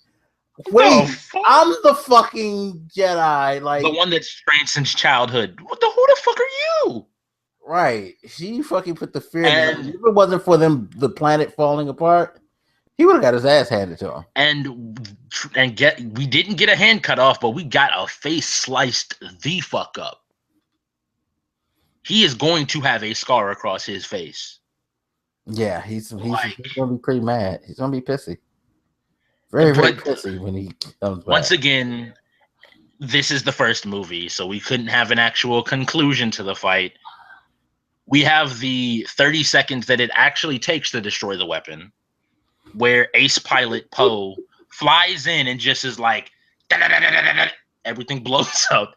"Wait, I'm the fucking Jedi." Like, the one that's trained since childhood. Who the fuck are you? Right. She fucking put the fear in him. If it wasn't for the planet falling apart, he would have got his ass handed to him. And we didn't get a hand cut off, but we got a face sliced the fuck up. He is going to have a scar across his face. Yeah, he's gonna be pretty mad. He's gonna be pissy. Very pissy when he comes back. Once again, this is the first movie, so we couldn't have an actual conclusion to the fight. We have the 30 seconds that it actually takes to destroy the weapon, where ace pilot Poe flies in and just is like, everything blows up.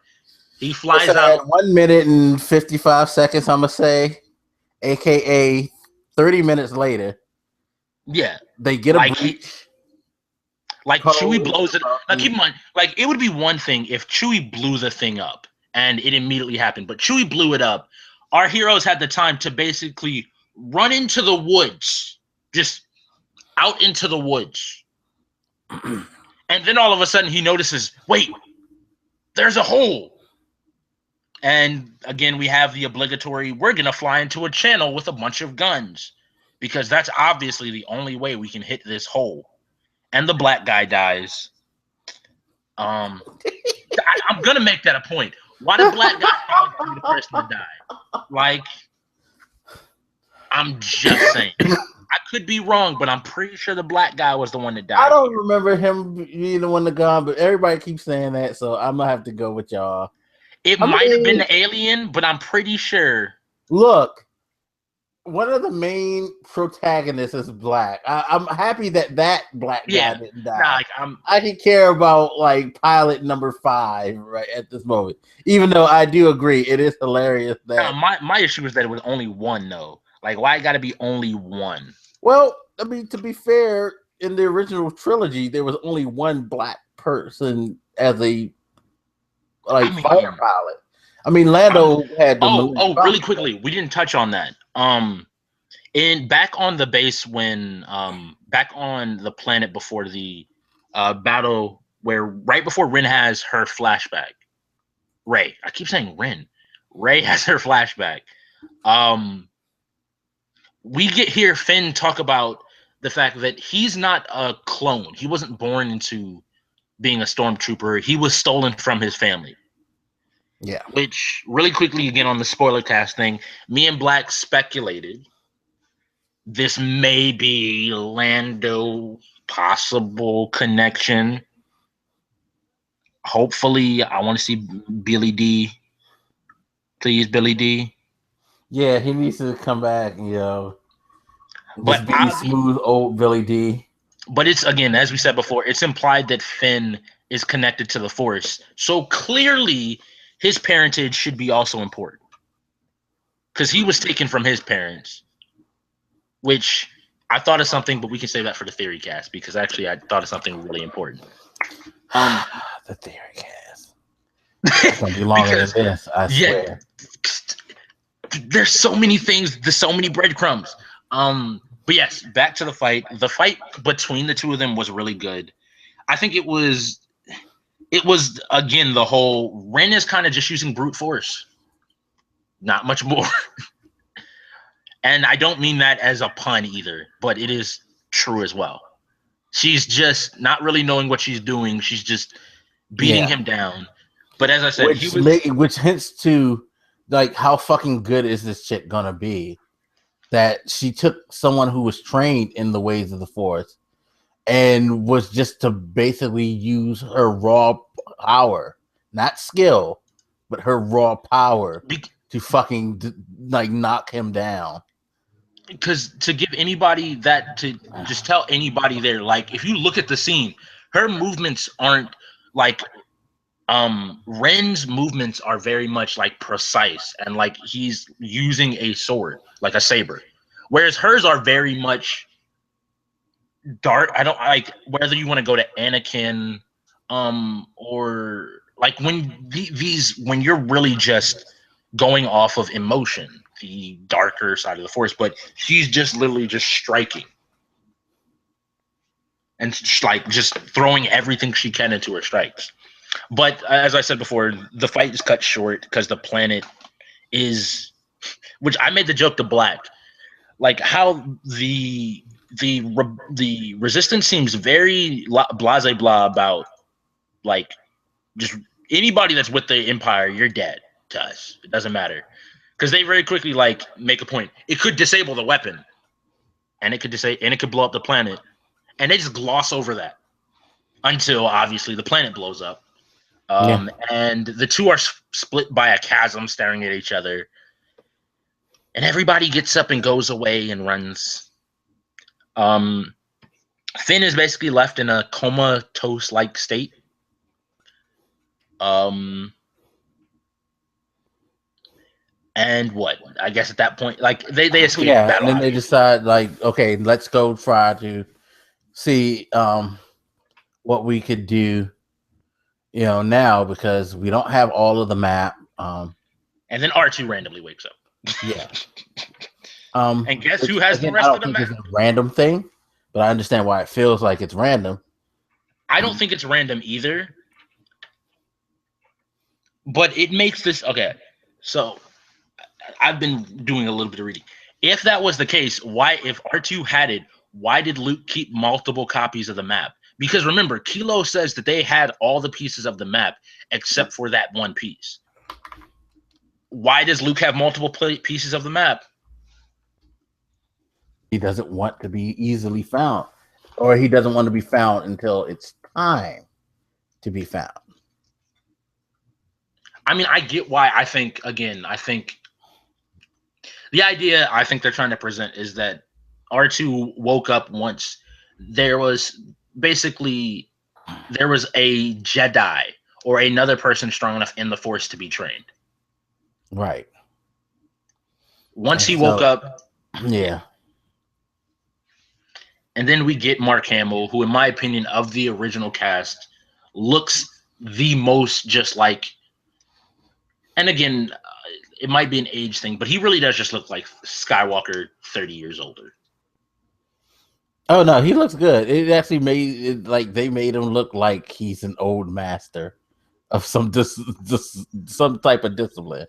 He flies out 1 minute and 55 seconds, I'm gonna say, aka 30 minutes later. Yeah, they get a breach. Like, Chewie blows it. Now keep in mind, like, it would be one thing if Chewie blew the thing up and it immediately happened, but Chewie blew it up. Our heroes had the time to basically run into the woods, just out into the woods. And then all of a sudden he notices, wait, there's a hole. And again, we have the obligatory, we're going to fly into a channel with a bunch of guns because that's obviously the only way we can hit this hole. And the black guy dies. I'm going to make that a point. Why the black guy probably gotta be the person to die? Like, I'm just saying. I could be wrong, but I'm pretty sure the black guy was the one that died. I don't remember him being the one to go, but everybody keeps saying that, so I'm going to have to go with y'all. It might have been the alien, but I'm pretty sure. Look, one of the main protagonists is black. I'm happy that black guy didn't die. I can care about like pilot number 5 right at this moment. Even though I do agree, it is hilarious that my issue is that it was only one though. Like, why it got to be only one? Well, I mean, to be fair, in the original trilogy, there was only one black person as a fighter pilot. I mean, Lando had the really quickly, we didn't touch on that. In back on the base when back on the planet before the battle, where right before Ren has her flashback, Rey. I keep saying Ren. Rey has her flashback. We get here Finn talk about the fact that he's not a clone. He wasn't born into being a stormtrooper. He was stolen from his family. Yeah. Which, really quickly, again, on the Spoilercast thing, me and Blak speculated this may be Lando possible connection. Hopefully, I want to see Billy D. Please, Billy D. Yeah, he needs to come back, But be smooth old Billy D. But it's, again, as we said before, it's implied that Finn is connected to the Force. So clearly, his parentage should be also important. Because he was taken from his parents. Which, I thought of something, but we can save that for the theory cast. Because actually, I thought of something really important. The theory cast. It's going to be longer than this, I swear. There's so many things. There's so many breadcrumbs. But yes, back to the fight. The fight between the two of them was really good. I think it was again the whole Ren is kind of just using brute force, not much more. And I don't mean that as a pun either, but it is true as well. She's just not really knowing what she's doing. She's just beating him down. But as I said, which hints to like how fucking good is this chick gonna be? That she took someone who was trained in the ways of the Force and was just to basically use her raw power, not skill, but her raw power to fucking knock him down. Because to give anybody that, to just tell anybody there, like, if you look at the scene, her movements aren't like Ren's movements are very much like precise and like he's using a sword, like a saber, whereas hers are very much dark. I don't like whether you want to go to Anakin, or like when when you're really just going off of emotion, the darker side of the Force, but she's just literally just striking and just throwing everything she can into her strikes. But as I said before, the fight is cut short because the planet is, which I made the joke to Blak, like how the resistance seems very blase blah about like just anybody that's with the Empire, you're dead to us. It doesn't matter because they very quickly like make a point. It could disable the weapon, and it could blow up the planet, and they just gloss over that until obviously the planet blows up. And the two are split by a chasm staring at each other. And everybody gets up and goes away and runs. Finn is basically left in a comatose-like state. And what? I guess at that point, like, they escape. Yeah, and then they decide, like, okay, let's go try to see what we could do, now, because we don't have all of the map. And then R2 randomly wakes up. Yeah. And guess who has the rest of the map? It's a random thing, but I understand why it feels like it's random. I don't think it's random either. But it makes this okay. So I've been doing a little bit of reading. If that was the case, why, if R2 had it, why did Luke keep multiple copies of the map? Because remember, Kilo says that they had all the pieces of the map except for that one piece. Why does Luke have multiple pieces of the map? He doesn't want to be easily found, or he doesn't want to be found until it's time to be found. I mean, I get why. I think the idea I think they're trying to present is that R2 woke up once there was a Jedi or another person strong enough in the Force to be trained. Right. Once he woke up. Yeah. And then we get Mark Hamill, who, in my opinion, of the original cast, looks the most just like, and again, it might be an age thing, but he really does just look like Skywalker 30 years older. Oh no, he looks good. It actually made it like they made him look like he's an old master of some some type of discipline.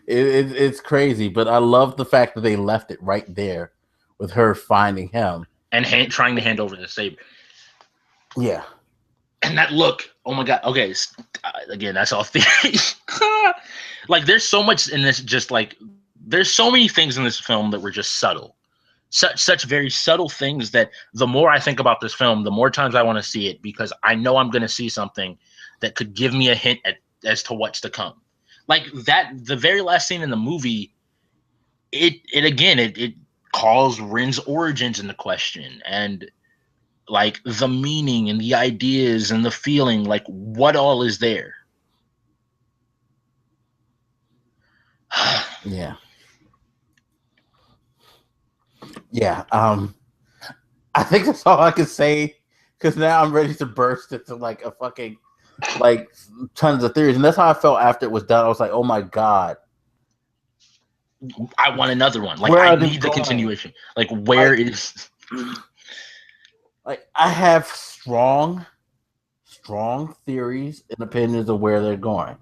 It's crazy, but I love the fact that they left it right there with her finding him and trying to hand over the saber. Yeah, and that look. Oh my god. Okay, again, that's all theory. Like, there's so much in this. Just like there's so many things in this film that were just subtle. Such very subtle things that the more I think about this film, the more times I want to see it, because I know I'm going to see something that could give me a hint as to what's to come. Like that, the very last scene in the movie, it calls Ren's origins into question, and like the meaning and the ideas and the feeling, like what all is there. Yeah. I think that's all I can say, because now I'm ready to burst into like a fucking like tons of theories, and that's how I felt after it was done. I was like, oh my god, I want another one. Like, I need the continuation. Like, where is like I have strong theories and opinions of where they're going.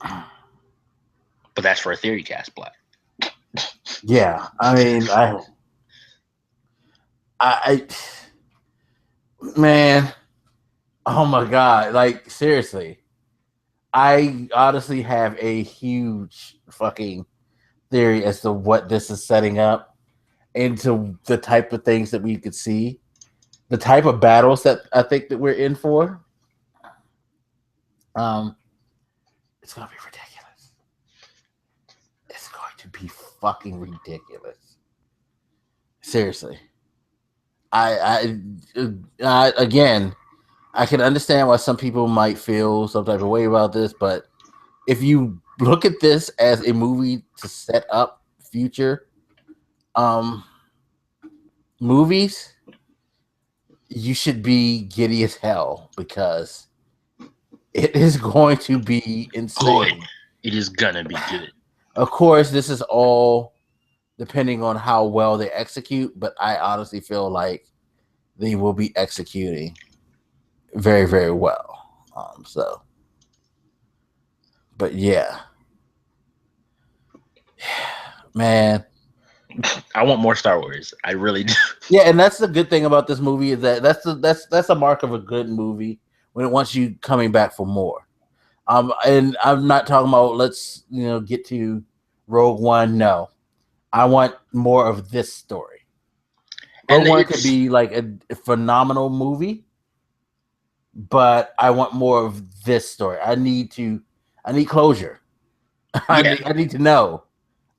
But that's for a theory cast, Blak. Yeah, I mean, I man, oh my god, like seriously, I honestly have a huge fucking theory as to what this is setting up, into the type of things that we could see, the type of battles that I think that we're in for. It's gonna be ridiculous. It's going to be fucking ridiculous. Seriously. I again, I can understand why some people might feel some type of way about this, but if you look at this as a movie to set up future movies, you should be giddy as hell, because it is going to be insane. Good. It is gonna be good. Of course, this is all depending on how well they execute, but I honestly feel like they will be executing very, very well. But yeah, man, I want more Star Wars. I really do. Yeah, and that's the good thing about this movie, is that that's a mark of a good movie, when it wants you coming back for more. And I'm not talking about let's get to Rogue One. No, I want more of this story. Rogue One could be like a phenomenal movie, but I want more of this story. I need closure. Yeah. I need to know.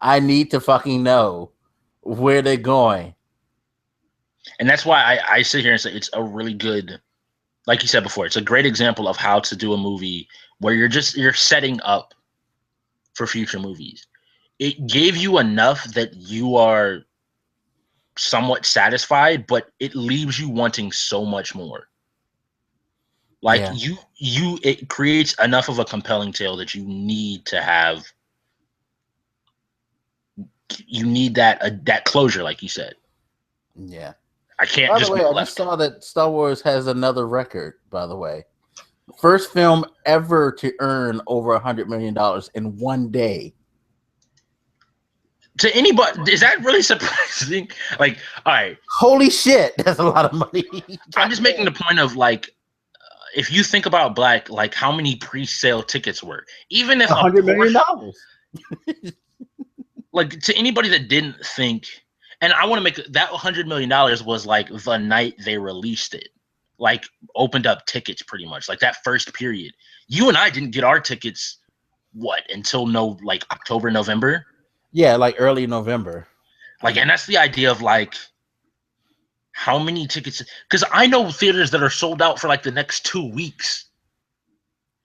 I need to fucking know where they're going. And that's why I sit here and say it's a really good, like you said before, it's a great example of how to do a movie where you're setting up for future movies. It gave you enough that you are somewhat satisfied, but it leaves you wanting so much more. Like, it creates enough of a compelling tale that you need to have. You need that closure, like you said. Yeah. I can't By just the way, go I left. just saw that Star Wars has another record, by the way. First film ever to earn over $100 million in one day. To anybody, is that really surprising? Like, all right, holy shit, that's a lot of money. I'm just making the point of like, if you think about Blak, like how many pre-sale tickets were, even if $100 million. Like to anybody that didn't think, and I want to make that $100 million was like the night they released it, like opened up tickets pretty much, like that first period. You and I didn't get our tickets, until like October, November. Yeah, like early November. Like, and that's the idea of like how many tickets, because I know theaters that are sold out for like the next 2 weeks.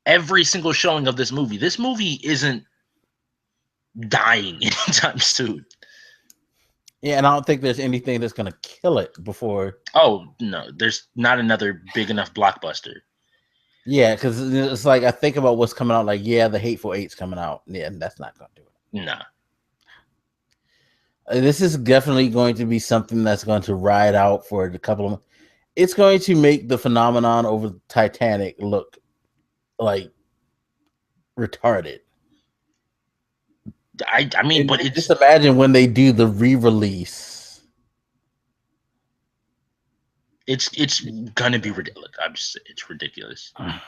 Every single showing of this movie. This movie isn't dying anytime soon. Yeah, and I don't think there's anything that's gonna kill it before. Oh no, there's not another big enough blockbuster. Yeah, because it's like I think about what's coming out. Like, yeah, the Hateful Eight's coming out. Yeah, and that's not gonna do it. Nah. This is definitely going to be something that's going to ride out for a couple of. It's going to make the phenomenon over Titanic look like retarded. I mean, and but it's just imagine when they do the re-release. It's gonna be ridiculous. It's ridiculous. I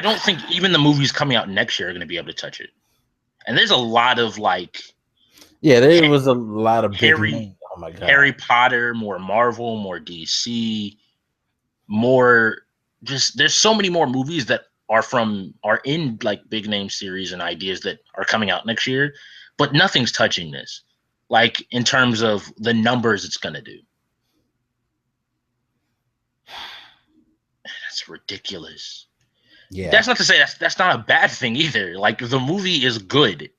don't think even the movies coming out next year are gonna be able to touch it. And there's a lot of like. Yeah, there was a lot of big Harry. Oh my god, Harry Potter, more Marvel, more DC, more. Just there's so many more movies that are in like big name series and ideas that are coming out next year, but nothing's touching this. Like in terms of the numbers it's gonna do. That's ridiculous. yeah. That's not to say that's not a bad thing either. Like the movie is good.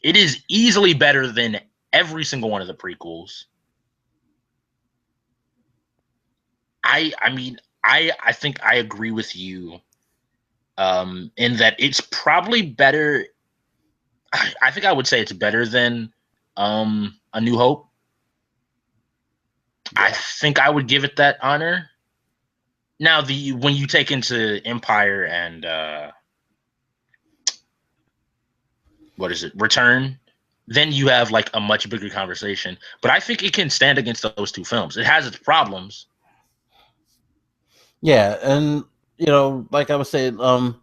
It is easily better than every single one of the prequels. I mean, I think I agree with you in that it's probably better. I think I would say it's better than A New Hope. Yeah. I think I would give it that honor. Now, when you take into Empire and Return, then you have like a much bigger conversation. But I think it can stand against those two films. It has its problems. Yeah, and like I was saying, some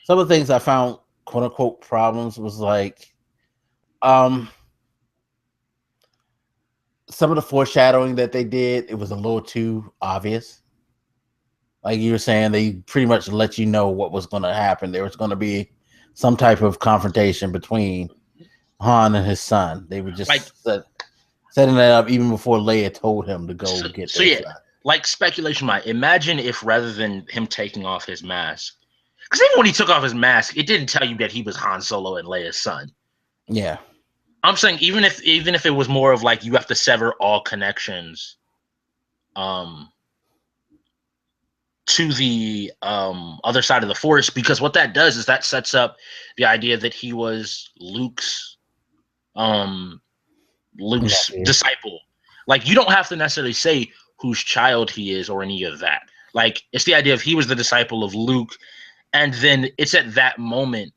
of the things I found quote unquote problems was like some of the foreshadowing that they did, it was a little too obvious. Like you were saying, they pretty much let you know what was going to happen. There was going to be some type of confrontation between Han and his son. They were just like setting that up even before Leia told him to go get their son. Like speculation might imagine if rather than him taking off his mask, because even when he took off his mask, it didn't tell you that he was Han Solo and Leia's son. Yeah, I'm saying even if it was more of like you have to sever all connections, to the other side of the Force, because what that does is that sets up the idea that he was Luke's disciple. Like you don't have to necessarily say whose child he is or any of that. Like it's the idea of he was the disciple of Luke, and then it's at that moment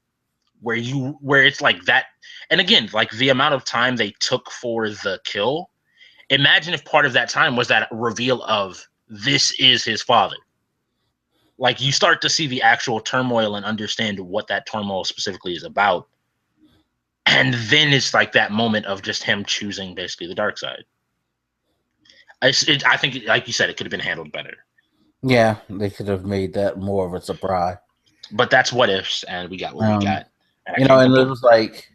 where it's like that. And again, like the amount of time they took for the kill, imagine if part of that time was that reveal of this is his father. Like you start to see the actual turmoil and understand what that turmoil specifically is about. And then it's like that moment of just him choosing basically the dark side. I think, like you said, it could have been handled better. Yeah, they could have made that more of a surprise. But that's what ifs, and we got what we got. And it was like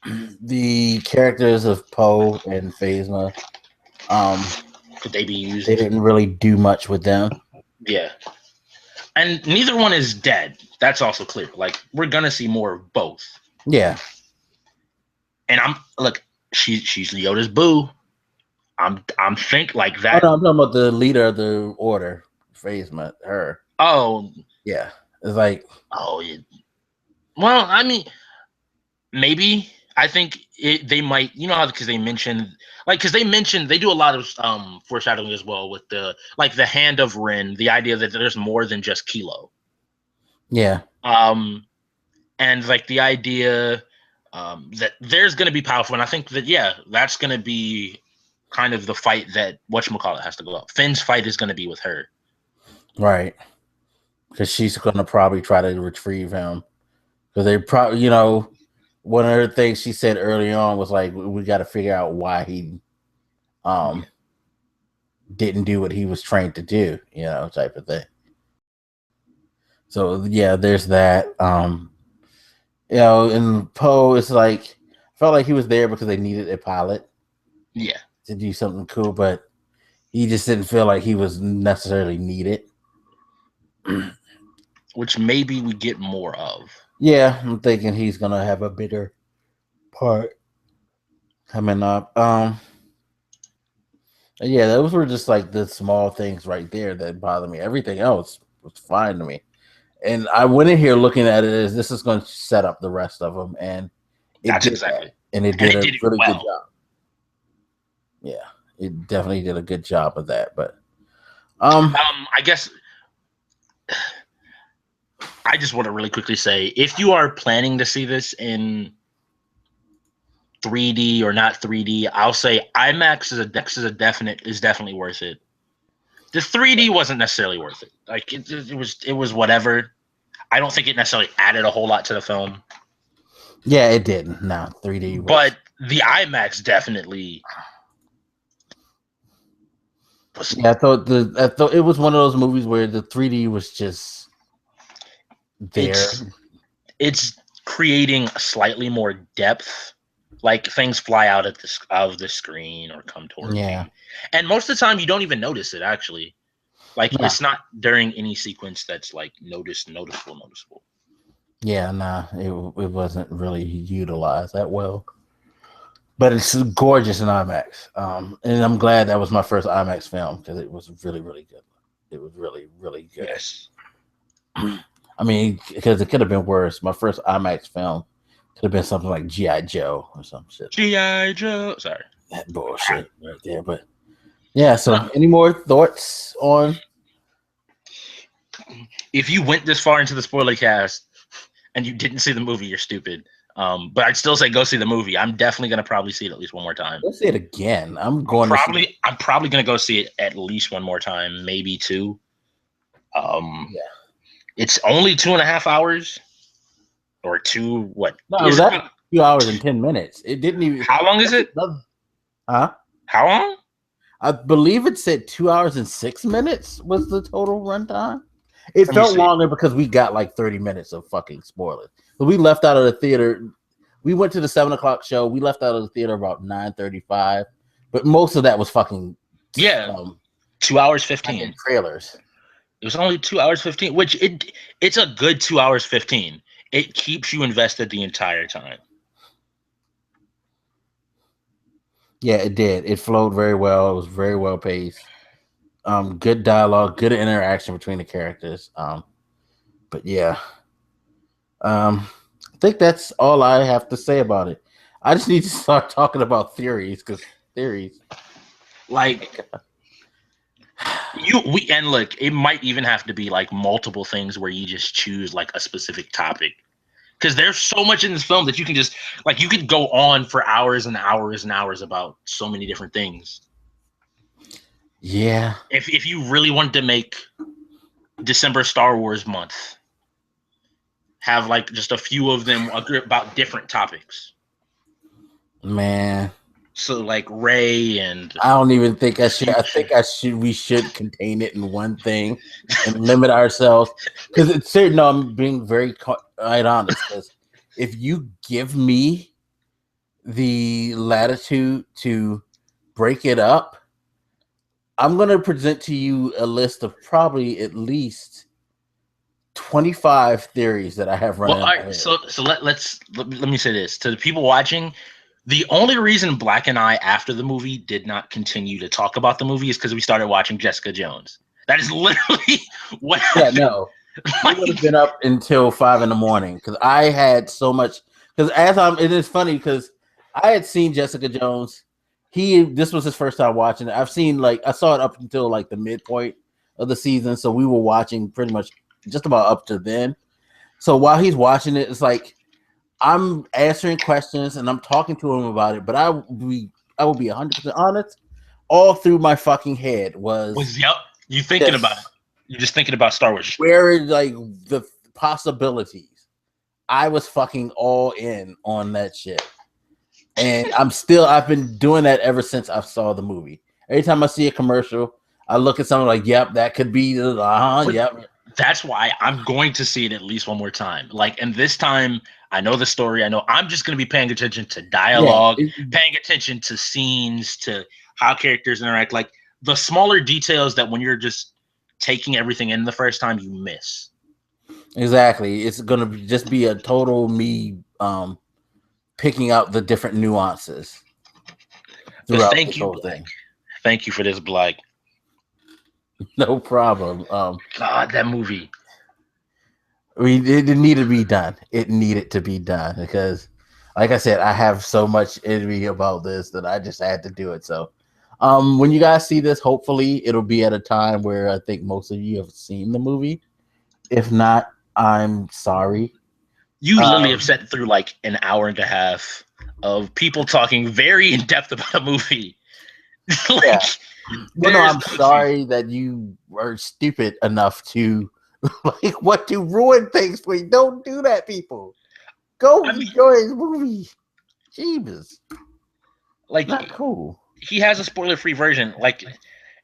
the characters of Poe and Phasma. Could they be used? They didn't really do much with them. Yeah. And neither one is dead. That's also clear. Like we're gonna see more of both. Yeah. And she's Yoda's boo. I'm think like that. Oh, no, I'm talking about the leader of the order, Phasma, her. Oh. Yeah. It's like yeah. Well, I mean, maybe. I think they might, you know how, because they mentioned they do a lot of foreshadowing as well with the hand of Rin, the idea that there's more than just Kilo. Yeah. And like the idea that there's going to be powerful, and I think that that's going to be kind of the fight that whatchamacallit has to go up. Finn's fight is going to be with her, right? Because she's going to probably try to retrieve him. Because they probably, you know, one of the things she said early on was like, we got to figure out why he didn't do what he was trained to do, you know, type of thing. So yeah, there's that. You know, and Poe is like, felt like he was there because they needed a pilot. Yeah. To do something cool, but he just didn't feel like he was necessarily needed. Which maybe we get more of. Yeah, I'm thinking he's gonna have a bigger part coming up. Yeah, those were just like the small things right there that bother me. Everything else was fine to me. And I went in here looking at it as this is going to set up the rest of them, and it did exactly. And it did a really good job. Yeah, it definitely did a good job of that. But I guess I just want to really quickly say, if you are planning to see this in 3D or not 3D, I'll say IMAX is definitely worth it. The 3D wasn't necessarily worth it. Like it was whatever. I don't think it necessarily added a whole lot to the film. Yeah, it didn't. No, 3D. But the IMAX definitely. Yeah, I thought it was one of those movies where the 3D was just there. It's creating slightly more depth. Like things fly out of the screen or come towards you. And most of the time you don't even notice it actually. Like it's not during any sequence that's like noticeable. Yeah, nah, it wasn't really utilized that well. But it's gorgeous in IMAX. And I'm glad that was my first IMAX film because it was really, really good. It was really, really good. Yes. I mean, because it could have been worse. My first IMAX film could have been something like G.I. Joe or some shit. G.I. Joe. Sorry. That bullshit right there. But yeah, so any more thoughts on? If you went this far into the spoiler cast and you didn't see the movie, you're stupid. But I'd still say go see the movie. I'm definitely gonna probably see it at least one more time. Let's see it again. I'm probably gonna go see it at least one more time, maybe two. It's only 2.5 hours. Or two, what? No, that's 2 hours and 10 minutes. It didn't even. How long is it? Huh? How long? I believe it said 2 hours and 6 minutes was the total runtime. It felt longer because we got like 30 minutes of fucking spoilers. So we left out of the theater. We went to the 7:00 show. We left out of the theater about 9:35. But most of that was fucking 2 hours 15 trailers. It was only 2 hours 15, which it's a good 2 hours 15. It keeps you invested the entire time. Yeah, it did. It flowed very well. It was very well paced. Good dialogue, good interaction between the characters. But yeah. I think that's all I have to say about it. I just need to start talking about theories because theories. Like and look, it might even have to be like multiple things where you just choose like a specific topic. Because there's so much in this film that you can just like you could go on for hours and hours and hours about so many different things. Yeah. If you really wanted to make December Star Wars month, have like just a few of them about different topics. Man. So like Rey and I don't even think I should. I think we should contain it in one thing and limit ourselves because it's certain. No, I'm being very quite honest. Because if you give me the latitude to break it up, I'm going to present to you a list of probably at least 25 theories that I have running. Well, all right, so let me say this to the people watching. The only reason Blak and I, after the movie, did not continue to talk about the movie is because we started watching Jessica Jones. That is literally what happened. Yeah, no. I would have been up until 5 a.m. because I had so much. Because it is funny because I had seen Jessica Jones. This was his first time watching it. I saw it up until like the midpoint of the season, so we were watching pretty much just about up to then. So while he's watching it, it's like I'm answering questions and I'm talking to him about it. But I will be 100% honest. All through my fucking head was you thinking about it. You're just thinking about Star Wars. Where is like the possibilities? I was fucking all in on that shit. And I've been doing that ever since I saw the movie. Every time I see a commercial, I look at something like, yep, that could be yep. That's why I'm going to see it at least one more time. Like, and this time I know the story. I know I'm just going to be paying attention to dialogue, paying attention to scenes, to how characters interact, like the smaller details that when you're just taking everything in the first time, you miss. Exactly. It's going to just be a total me picking out the different nuances throughout the whole thing. Thank you for this, Blak. No problem. God, that movie. It needed to be done. It needed to be done because, like I said, I have so much in me about this that I just had to do it. So, when you guys see this, hopefully it'll be at a time where I think most of you have seen the movie. If not, I'm sorry. You literally have sat through like an hour and a half of people talking very in depth about a movie. Like, I'm sorry that you were stupid enough to to ruin things for you. Don't do that, people. Go enjoy his movie. Jeebus. Like, not cool. He has a spoiler-free version,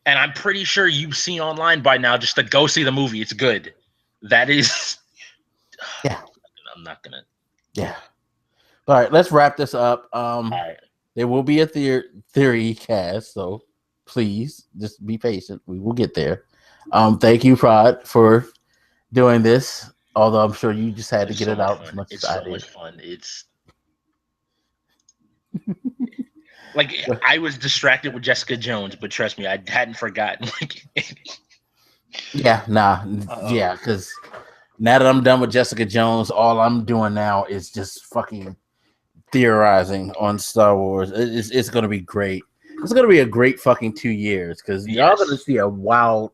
and I'm pretty sure you've seen online by now just to go see the movie. It's good. That is, yeah. I'm not gonna. Yeah. All right, let's wrap this up. All right. There will be a theory cast, so please just be patient. We will get there. Thank you, Prod, for doing this. Although I'm sure you just had to get it out as much as I did. It's so much fun. It's like I was distracted with Jessica Jones, but trust me, I hadn't forgotten. Yeah, because now that I'm done with Jessica Jones, all I'm doing now is just fucking theorizing on Star Wars. It's going to be great. It's going to be a great fucking 2 years because y'all going to see a wild,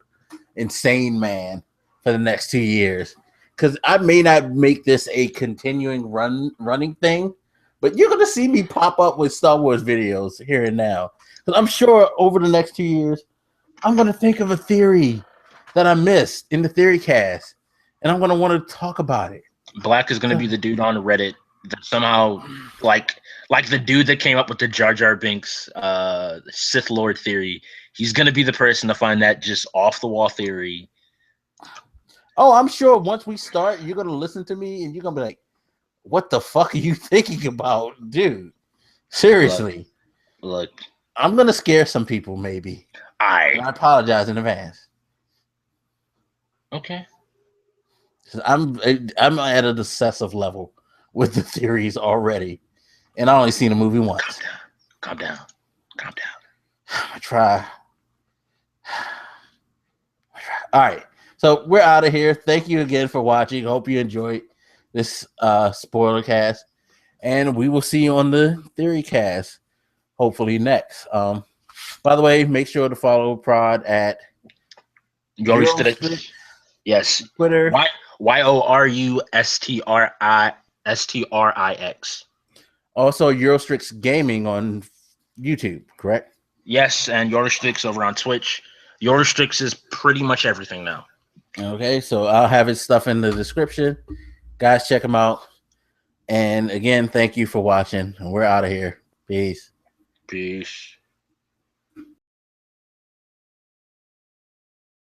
insane man for the next 2 years. Because I may not make this a continuing running thing, but you're going to see me pop up with Star Wars videos here and now. Because I'm sure over the next 2 years, I'm going to think of a theory that I missed in the theory cast, and I'm going to want to talk about it. Blak is going to be the dude on Reddit that somehow, like the dude that came up with the Jar Jar Binks Sith Lord theory. He's going to be the person to find that just off-the-wall theory. Oh, I'm sure once we start, you're going to listen to me, and you're going to be like, what the fuck are you thinking about, dude? Seriously. Look. I'm going to scare some people, maybe. I apologize in advance. Okay. I'm at an obsessive level with the theories already, and I only seen the movie once. Calm down. I try. All right, so we're out of here. Thank you again for watching. Hope you enjoyed this spoiler cast, and we will see you on the theory cast hopefully next. By the way, make sure to follow Prod at YoruStrix. Yes, Twitter. YoruStrix. Also, YoruStrix Gaming on YouTube, correct? Yes, and YoruStrix over on Twitch. YoruStrix is pretty much everything now. Okay, so I'll have his stuff in the description. Guys, check him out. And again, thank you for watching. And we're out of here. Peace. Peace.